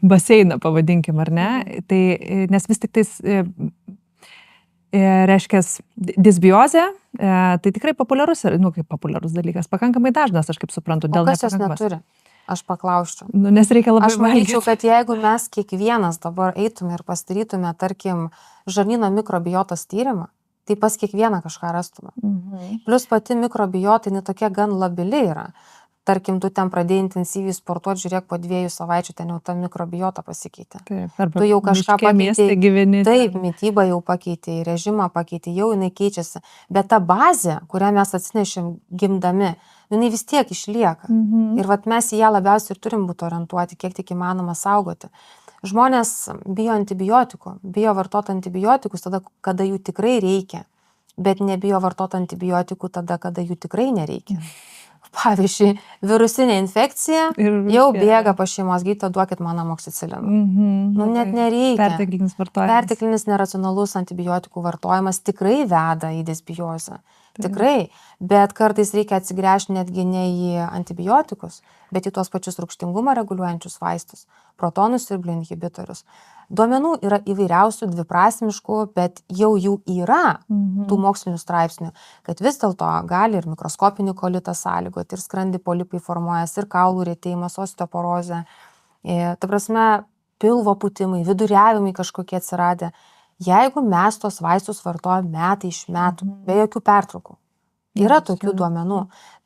baseiną, pavadinkim, ar ne? Tai, nes vis tik tais, reiškia, disbiozė, tai tikrai populiarus, nu kaip populiarus dalykas, pakankamai dažnas, aš kaip suprantu, dėl nepakankamas. O kas jos neturi? Aš paklausčiau. Nu, nes reikia labai Aš manyčiau, kad jeigu mes kiekvienas dabar eitume ir pasidarytume, tarkim, žarnyno mikrobiotos tyrimą, tai pas kiekvieną kažką rastume. Plus pati mikrobiota, jinai tokia gan labili yra. Tarkim, tu ten pradėjai intensyviai sportuoti, žiūrėk, po 2 savaičių ten jau ta mikrobiota pasikeitė. Taip, tu jau kažką pakeitei. Taip, mitybą jau pakeitei, režimą pakeitei, jau jinai keičiasi. Bet ta bazė, kurią mes atsinešėm gimdami, jinai vis tiek išlieka. Ir vat mes į ją labiausiai ir turim būti orientuoti, kiek tik įmanoma saugoti. Žmonės bijo antibiotikų, bijo vartoti antibiotikus tada, kada jų tikrai reikia, bet nebijo vartoti antibiotikų tada, kada jų tikrai nereikia. Pavyzdžiui, virusinė infekcija jau bėga pas šeimos gydytoją, duokit man amoksiciliną. Nu, net nereikia. Perteklinis vartojimas. Perteklinis neracionalus antibiotikų vartojimas tikrai veda į disbiozę. Tikrai, bet kartais reikia atsigręžti netgi ne į antibiotikus, bet į tuos pačius rūgštingumą reguliuojančius vaistus, protonų siurblio inhibitorius. Duomenų yra įvairiausių, dviprasmiškų, bet jau jų yra tų mokslinių straipsnių, kad vis dėlto gali ir mikroskopinį kolitą sąlygoti, ir skrandį polipai formuojas, ir kaulų retėjimas, osteoporozė. Ta prasme, pilvo pūtimai, viduriavimai kažkokie atsiradę. Jeigu mes tos vaistus vartojame metai iš metų, be jokių pertraukų, yra tokių duomenų,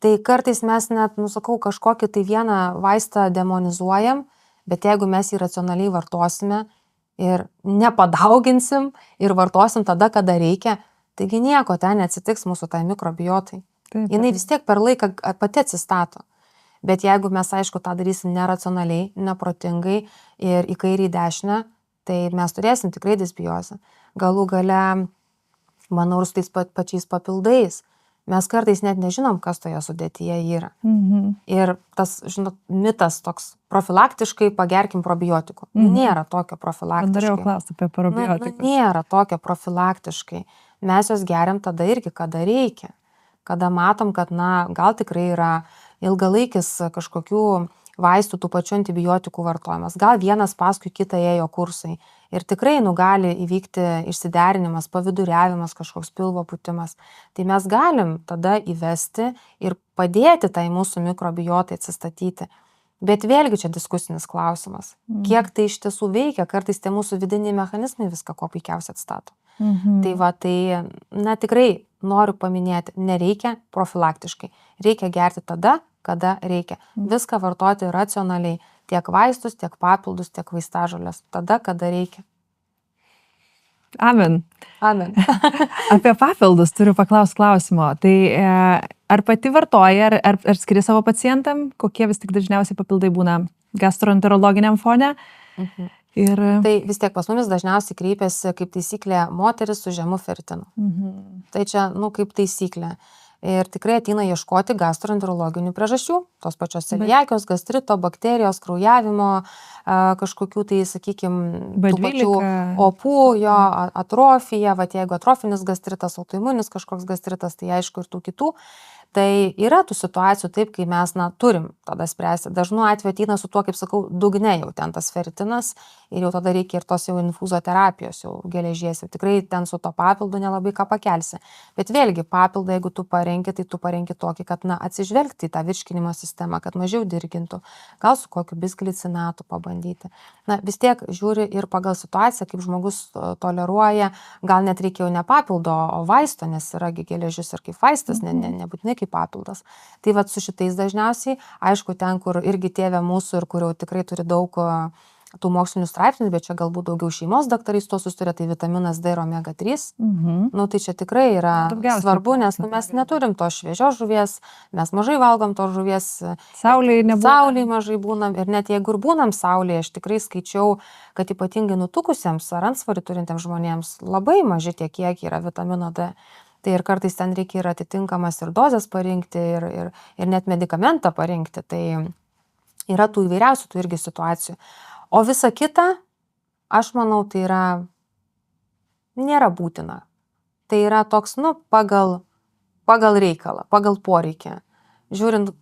tai kartais mes net, nusakau, kažkokį tai vieną vaistą demonizuojam, bet jeigu mes jį racionaliai vartosime ir nepadauginsim ir vartosim tada, kada reikia, taigi nieko ten neatsitiks mūsų tai mikrobiotai. Jinai vis tiek per laiką pati atsistato. Bet jeigu mes, aišku, tą darysim neracionaliai, neprotingai ir į kairį į dešinę, tai mes turėsim tikrai disbiozę. Galų gale, manau, ir su tais pačiais papildais. Mes kartais net nežinom, kas toje sudėtyje yra. Ir tas, žinot, mitas toks profilaktiškai pagerkim probiotikų. Nėra tokio profilaktiškai. Norėjau klausti apie probiotikus. Nėra tokio profilaktiškai. Mes jos geriam tada irgi, kada reikia. Kada matom, kad, gal tikrai yra ilgalaikis kažkokių vaistų, tų pačių antibiotikų vartojimas. Gal vienas paskui kitą ėjo kursai. Ir tikrai gali įvykti išsiderinimas, paviduriavimas, kažkoks pilvo pūtimas. Tai mes galim tada įvesti ir padėti tai mūsų mikrobiotai atsistatyti. Bet vėlgi čia diskusinis klausimas. Kiek tai iš tiesų veikia, kartais tie mūsų vidiniai mechanizmai viską ko puikiausiai atstato. Tai tikrai noriu paminėti, nereikia profilaktiškai. Reikia gerti tada, kada reikia. Viską vartoti racionaliai. Tiek vaistus, tiek papildus, tiek vaistažoles. Tada, kada reikia. Amen. Amen. Apie papildus turiu paklausti klausimo. Tai ar pati vartoji, ar skiri savo pacientam, kokie vis tik dažniausiai papildai būna gastroenterologiniam fone? Tai vis tiek pas mumis dažniausiai kreipiasi kaip taisyklė moteris su žemu feritinu. Tai čia, kaip taisyklė. Ir tikrai ateina ieškoti gastroenterologinių priežasčių, tos pačios celiakijos, gastrito, bakterijos, kraujavimo, kažkokių tai, sakykime, tų pačių opų, atrofija, jeigu atrofinis gastritas, autoimuninis kažkoks gastritas, tai aišku ir tų kitų. Tai yra tų situacijų taip, kai mes turim tada spręsti. Dažnu atveju ateina su tuo, kaip sakau, dugne jau ten tas feritinas ir jau tada reikia ir tos jau infuzoterapijos, jau geležies. Ir tikrai ten su to papildu nelabai ką pakelsi. Bet vėlgi papildą, jeigu tu parenki, tai tu parenki tokį, kad atsižvelgti į tą virškinimo sistemą, kad mažiau dirgintų. Gal su kokiu bisglicinatu pabandyti. Vis tiek žiūri ir pagal situaciją, kaip žmogus toleruoja. Gal net reikia jau ne papildo, o vaisto, nes yra geležis ir kaip vaistas, nebūtinai kaip papildas. Tai su šitais dažniausiai, aišku, ten, kur irgi tėvė mūsų ir kur jau tikrai turi daug tų mokslinių straipsnių, bet čia galbūt daugiau šeimos daktarai su to susiduria, tai vitaminas D ir omega 3. Tai čia tikrai yra svarbu, nes mes neturim to šviežios žuvies, mes mažai valgom to žuvies, saulėje mažai būnam ir net jeigu ir būnam saulėje, aš tikrai skaičiau, kad ypatingai nutukusiems ar antsvorį turintiems žmonėms labai maži tie kiekiai yra vitamino D. Tai ir kartais ten reikia ir atitinkamas ir dozes parinkti, ir net medikamentą parinkti. Tai yra tų įvairiausių tų irgi situacijų. O visa kita, aš manau, tai nėra būtina. Tai yra toks, pagal reikalą, pagal poreikį. Žiūrint,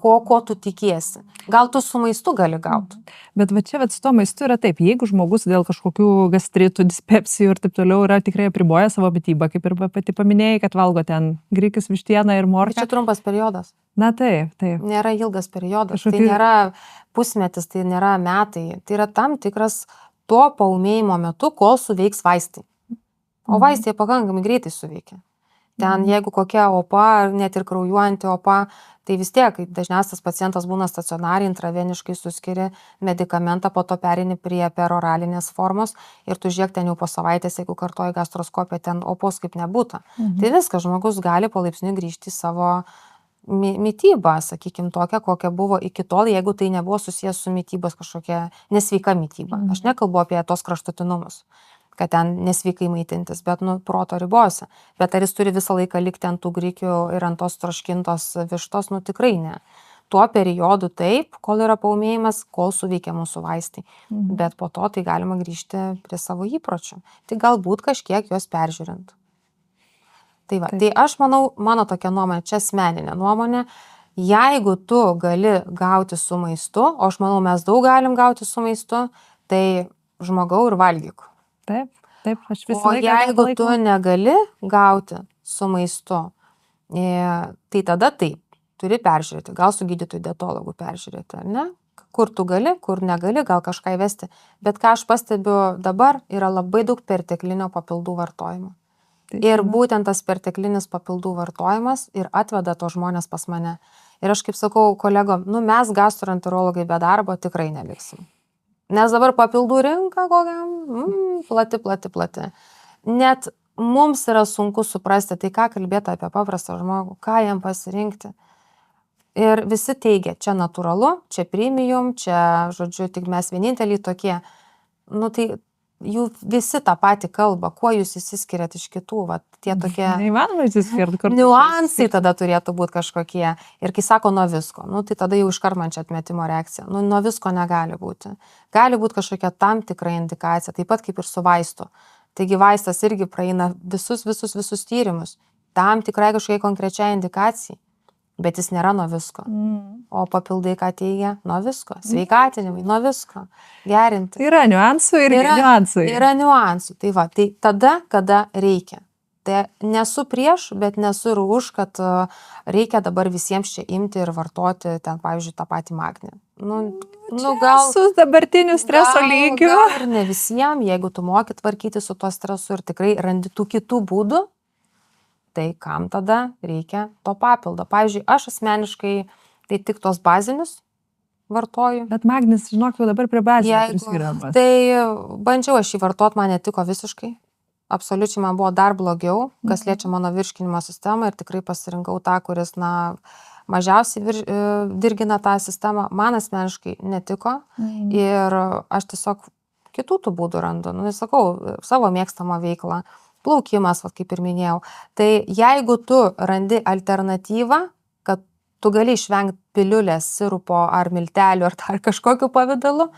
ko tu tikiesi. Gal tu su maistu gali gauti. Bet čia su to maistu yra taip, jeigu žmogus dėl kažkokių gastritų, dispepsijų ir taip toliau yra tikrai apriboja savo mitybą, kaip ir pati paminėjai, kad valgo ten grikius, vištieną ir morką. Čia trumpas periodas. Taip. Nėra ilgas periodas. Tai nėra pusmetis, tai nėra metai. Tai yra tam tikras to paūmėjimo metu, kol suveiks vaistai. O vaistai pakankamai greitai suveikia. Ten jeigu kokia opa, net ir kraujuojanti opa, tai vis tiek dažniausias pacientas būna stacionariai, intraveniškai suskiri medikamentą, po to perini prie peroralinės formos ir tu žiūrėk ten jau po savaitės, jeigu kartoji gastroskopiją, ten opos kaip nebūta. Tai viskas, žmogus gali palaipsniui grįžti į savo mitybą, sakykime, tokią, kokia buvo iki tol, jeigu tai nebuvo susijęs su mitybos kažkokia nesveika mityba. Aš nekalbu apie tos kraštutinumus, kad ten nesveikai maitintis, bet proto ribose. Bet ar jis turi visą laiką likti ant tų grikių ir ant tos troškintos vištos, tikrai ne. Tuo periodu taip, kol yra paūmėjimas, kol suveikia mūsų vaistai. Bet po to tai galima grįžti prie savo įpročių. Tai galbūt kažkiek juos peržiūrint. Tai aš manau, mano tokia nuomonė, čia asmeninė nuomonė, jeigu tu gali gauti su maistu, o aš manau, mes daug galim gauti su maistu, tai žmogau ir valgyk. Taip, aš visą laiką. O jeigu tu negali gauti su maistu, tai tada taip, turi peržiūrėti, gal su gydytoju dietologu peržiūrėti, ar ne? Kur tu gali, kur negali, gal kažką įvesti. Bet ką aš pastebiu dabar, yra labai daug perteklinio papildų vartojimo. Ir būtent tas perteklinis papildų vartojimas ir atveda to žmonės pas mane. Ir aš kaip sakau kolegom, mes gastroenterologai be darbo tikrai neliksim. Nes dabar papildų rinka kokia plati. Net mums yra sunku suprasti, tai ką kalbėti apie paprastą žmogų, ką jam pasirinkti. Ir visi teigia, čia natūralu, čia premium, čia, žodžiu, tik mes vieninteliai tokie. Nu tai jų visi tą patį kalbą, kuo jūs įsiskiriat iš kitų, va, tie tokie Neįmanoma įsiskirti kartu. niuansai tada turėtų būti kažkokie. Ir kai sako nuo visko, nu tai tada jau iškart man čia atmetimo reakcija. Nu nuo visko negali būti. Gali būti kažkokia tam tikra indikacija, taip pat kaip ir su vaistu. Taigi vaistas irgi praeina visus tyrimus. Tam tikrai kažkokiai konkrečiai indikacijai. Bet jis nėra nuo visko. O papildai, ką teigia, nuo visko. Sveikatinimai, nuo visko. Gerinti. Yra niuansų ir niuansai. Yra niuansų. Tai va, tai tada, kada reikia. Tai nesu prieš, bet nesu ir už, kad reikia dabar visiems čia imti ir vartoti ten, pavyzdžiui, tą patį magnį. Nu gal Su dabartiniu streso lygiu. Gal ir ne visiems, jeigu tu moki tvarkyti su tuo stresu ir tikrai randi tų kitų būdų, tai kam tada reikia to papildo. Pavyzdžiui, aš asmeniškai tai tik tos bazinius vartoju. Bet magnis, žinok, jau dabar prie bazės Jeigu, priskiriamas. tai bandžiau aš jį vartot, man netiko visiškai. Absoliučiai man buvo dar blogiau, kas liečia mano virškinimo sistemą ir tikrai pasirinkau tą, kuris, mažiausiai dirgina tą sistemą. Man asmeniškai netiko ir aš tiesiog kitų tų būdų randu. Nesakau, savo mėgstamą veiklą. Plaukimas, kaip ir minėjau. Tai jeigu tu randi alternatyvą, kad tu gali išvengti piliulės, sirupo ar miltelių ar dar kažkokiu pavidalu,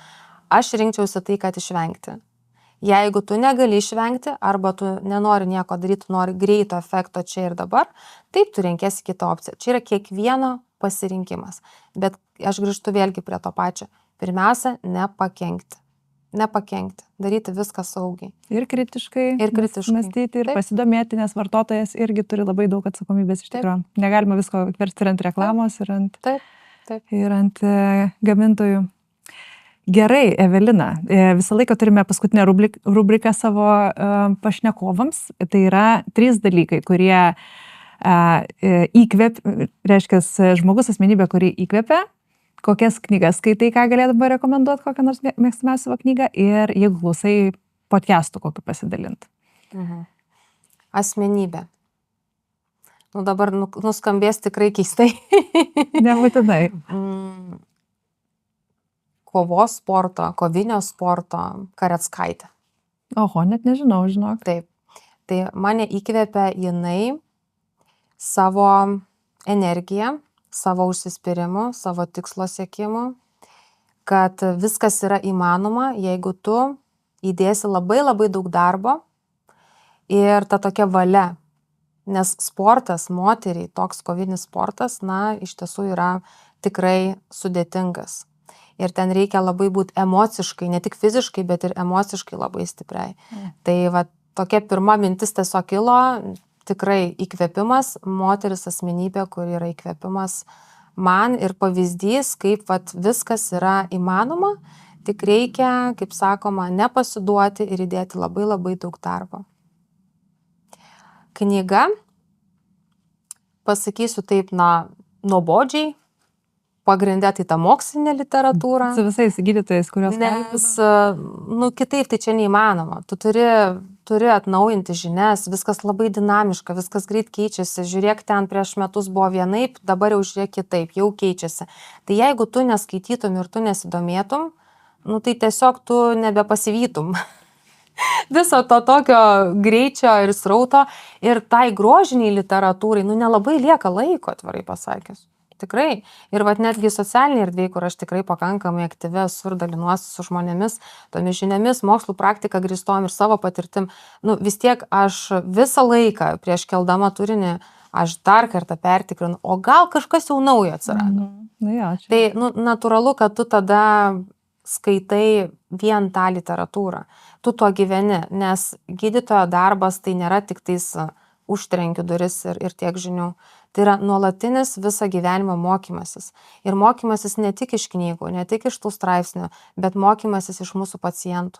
aš rinkčiausi tai, kad išvengti. Jeigu tu negali išvengti arba tu nenori nieko daryti, nori greito efekto čia ir dabar, taip tu renkėsi kitą opciją. Čia yra kiekvieno pasirinkimas. Bet aš grįžtu vėlgi prie to pačio. Pirmiausia, nepakenkti. Daryti viską saugiai. Ir kritiškai. Mąstyti ir Taip. pasidomėti, nes vartotojas irgi turi labai daug atsakomybės iš tikrųjų. Negalima visko versti ir ant reklamos, ir ant, Taip. ir ant gamintojų. Gerai, Evelina, visą laiką turime paskutinę rubriką savo pašnekovams. Tai yra 3 dalykai, kurie reiškia žmogus asmenybė, kuri įkvepia. Kokias knygas skaitai, ką galėtum rekomenduoti, kokią nors mėgstamiausią savo knygą ir jeigu klausai podcastų, kokį pasidalinti. Asmenybė. Dabar nuskambės tikrai keistai. Nebūtinai. Kovos sporto, kovinio sporto Karetskaitė. Oho, net nežinau, žinok. Taip. Tai mane įkvėpia jinai savo energiją, savo užsispyrimu, savo tikslo siekimu, kad viskas yra įmanoma, jeigu tu įdėsi labai daug darbo ir ta tokia valia. Nes sportas, moteriai, toks kovinis sportas, iš tiesų yra tikrai sudėtingas. Ir ten reikia labai būti emociškai, ne tik fiziškai, bet ir emociškai labai stipriai. Tai va, tokia pirma mintis tiesiog kilo, tikrai įkvėpimas, moteris asmenybė, kur yra įkvėpimas man ir pavyzdys, kaip viskas yra įmanoma, tik reikia, kaip sakoma, nepasiduoti ir įdėti labai daug darbo. Knyga, pasakysiu taip, nuobodžiai, pagrindė tai ta mokslinė literatūra. Su visais gydytojais, kurios Nes, kitaip tai čia neįmanoma. Tu turi atnaujinti žinias, viskas labai dinamiška, viskas greit keičiasi. Žiūrėk, ten prieš metus buvo vienaip, dabar jau žiūrėk kitaip, jau keičiasi. Tai jeigu tu neskaitytum ir tu nesidomėtum, tai tiesiog tu nebepasivytum. Viso to tokio greičio ir srauto ir tai grožiniai literatūrai, nelabai lieka laiko, atvirai pasakius. Tikrai. Ir netgi socialiniai erdvėj, kur aš tikrai pakankamai aktyvi esu ir dalinuosi su žmonėmis, tomis žiniomis, mokslų praktika grįstom ir savo patirtim. Vis tiek aš visą laiką prieš keldama turinį, aš dar kartą pertikrinu, o gal kažkas jau naujo atsirado. Tai natūralu, kad tu tada skaitai vien tą literatūrą. Tu tuo gyveni, nes gydytojo darbas tai nėra tik tais užtrenkiu duris ir tiek žinių. Tai yra nuolatinis visą gyvenimą mokymasis. Ir mokymasis ne tik iš knygų, ne tik iš tų straipsnių, bet mokymasis iš mūsų pacientų.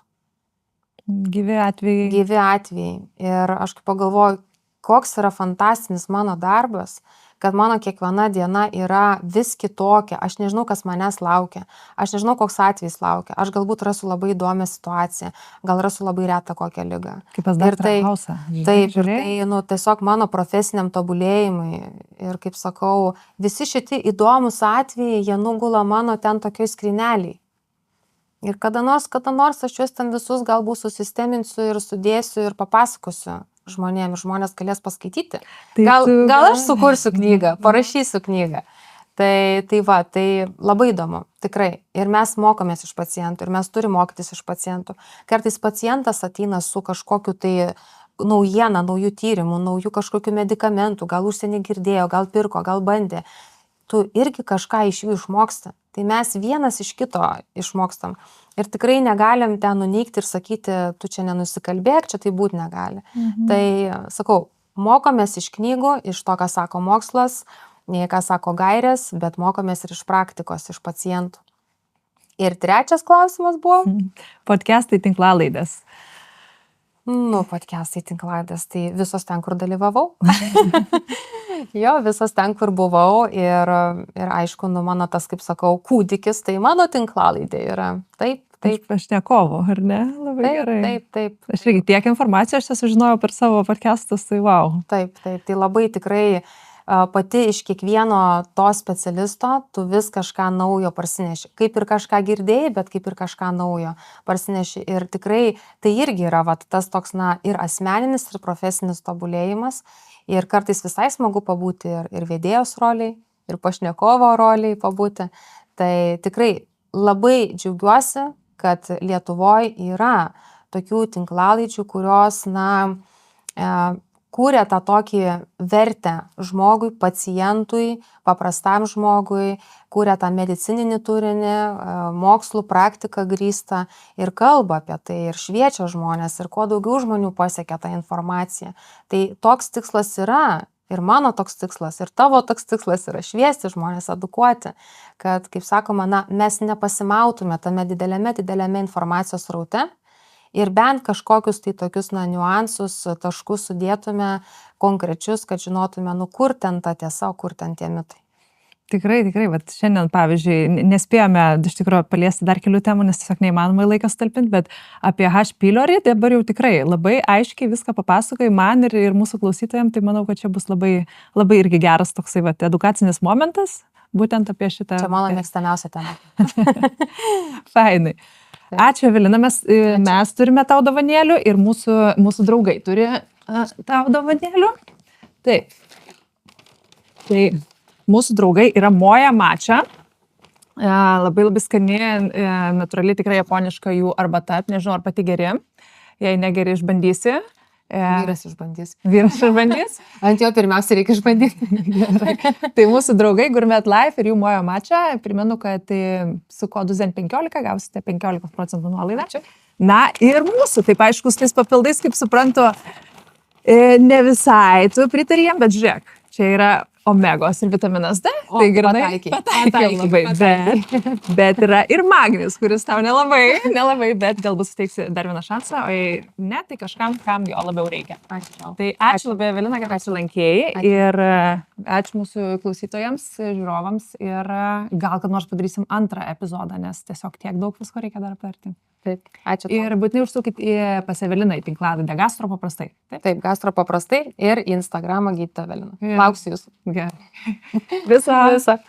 Gyvi atvejai. Ir aš pagalvoju, koks yra fantastinis mano darbas, kad mano kiekviena diena yra vis kitokia, aš nežinau, kas manęs laukia, aš nežinau, koks atvejis laukia, aš galbūt rasiu labai įdomią situaciją, gal rasiu labai retą kokią ligą. Kaip pas Ir daktarą Hausą. Taip, ir tai, tiesiog mano profesiniam tobulėjimui ir, kaip sakau, visi šitie įdomus atvejai, jie nugula mano ten tokioj skryneliai. Ir kada nors aš juos ten visus galbūt susisteminsiu ir sudėsiu ir papasakosiu žmonėms, žmonės galės paskaityti. Gal aš sukursiu knygą, parašysiu knygą. Tai labai įdomu, tikrai. Ir mes mokomės iš pacientų, ir mes turime mokytis iš pacientų. Kartais pacientas ateina su kažkokiu tai naujieną, naujų tyrimų, naujų kažkokių medikamentų, gal užsienį girdėjo, gal pirko, gal bandė. Tu irgi kažką iš jų išmoksti. Tai mes vienas iš kito išmokstam. Ir tikrai negalim ten nuneigti ir sakyti, tu čia nenusikalbėk, čia tai būt negali. Tai, sakau, mokomės iš knygų, iš to, ką sako mokslas, ką sako gairės, bet mokomės ir iš praktikos, iš pacientų. Ir trečias klausimas buvo? Podcastai, tinklalaidės. Podcastai, tinklalaidės, tai visos ten, kur dalyvavau. Jo, visos ten, kur buvau ir aišku, mano tas, kaip sakau, kūdikis, tai mano tinklalaidė yra. Taip. Pašnekovo, ar ne? Labai gerai. Taip. Aš irgi tiek informacijos aš sužinojau per savo podcastus, tai wow. Taip, tai labai tikrai pati iš kiekvieno to specialisto tu vis kažką naujo parsineši. Kaip ir kažką girdėjai, bet kaip ir kažką naujo parsineši. Ir tikrai tai irgi yra tas toks, ir asmeninis, ir profesinis tobulėjimas. Ir kartais visai smagu pabūti ir vedėjos roliai, ir pašnekovo roliai pabūti. Tai tikrai labai džiaugiuosi, kad Lietuvoje yra tokių tinklalaidžių, kurios, kūrė tą tokį vertę žmogui, pacientui, paprastam žmogui, kūrė tą medicininį turinį, mokslų praktiką grįstą ir kalba apie tai ir šviečia žmonės ir kuo daugiau žmonių pasiekia tą informaciją. Tai toks tikslas yra ir mano toks tikslas ir tavo toks tikslas yra šviesti žmonės, edukuoti, kad, kaip sakoma, mes nepasimautume tame dideliame informacijos sraute. Ir bent kažkokius tai tokius niuansus, taškus sudėtume konkrečius, kad žinotume, kur ten ta tiesa, kur ten tie mitai. Tikrai, vat šiandien, pavyzdžiui, nespėjome iš tikrųjų paliesti dar kelių temų, nes tiesiog neįmanoma laikas talpinti, bet apie H. pylorį dabar jau tikrai labai aiškiai viską papasakoji man ir mūsų klausytojams, tai manau, kad čia bus labai, labai irgi geras toksai edukacinis momentas, būtent apie šitą. Čia mano mėgstamiausia tema. Fainai. Ačiū, Evelina, mes turime tau dovanėlių ir mūsų draugai turi tau dovanėlių. Taip. Tai mūsų draugai yra Moja Matcha. Labai skani, natūraliai tikrai japoniška jų arbata, nežinau, ar pati geri. Jei negeri, išbandysi. Vyras išbandys. Ant jo pirmiausia reikia išbandyti. Tai mūsų draugai Gourmet Life ir jų Moja Matcha. Primenu, kad su kodu ZEN15 gausite 15% nuolaidą. Ir mūsų, taip aišku, tais papildais, kaip suprantu, ne visai tu pritari jiem, bet žiūrėk, čia yra omegos ir vitaminas D. Tai grinai pataikiai labai. Bet yra ir magnis, kuris tau nelabai, bet galbūt suteiksi dar vieną šansą, o jei ne, tai kažkam, kam jo labiau reikia. Ačiū. Tai ačiū labai, Evelina, kad apsilankėjai ir ačiū mūsų klausytojams, žiūrovams ir gal kad nors padarysim antrą epizodą, nes tiesiog tiek daug visko reikia dar aptarti. Taip, ačiū. Ir būtinai užsukit pas Eveliną į tinklalaidę Gastro paprastai. Taip, Gastro paprastai ir į Instagramą gydytoja Evelina. Lauksiu jūsų. Gerai. Visą.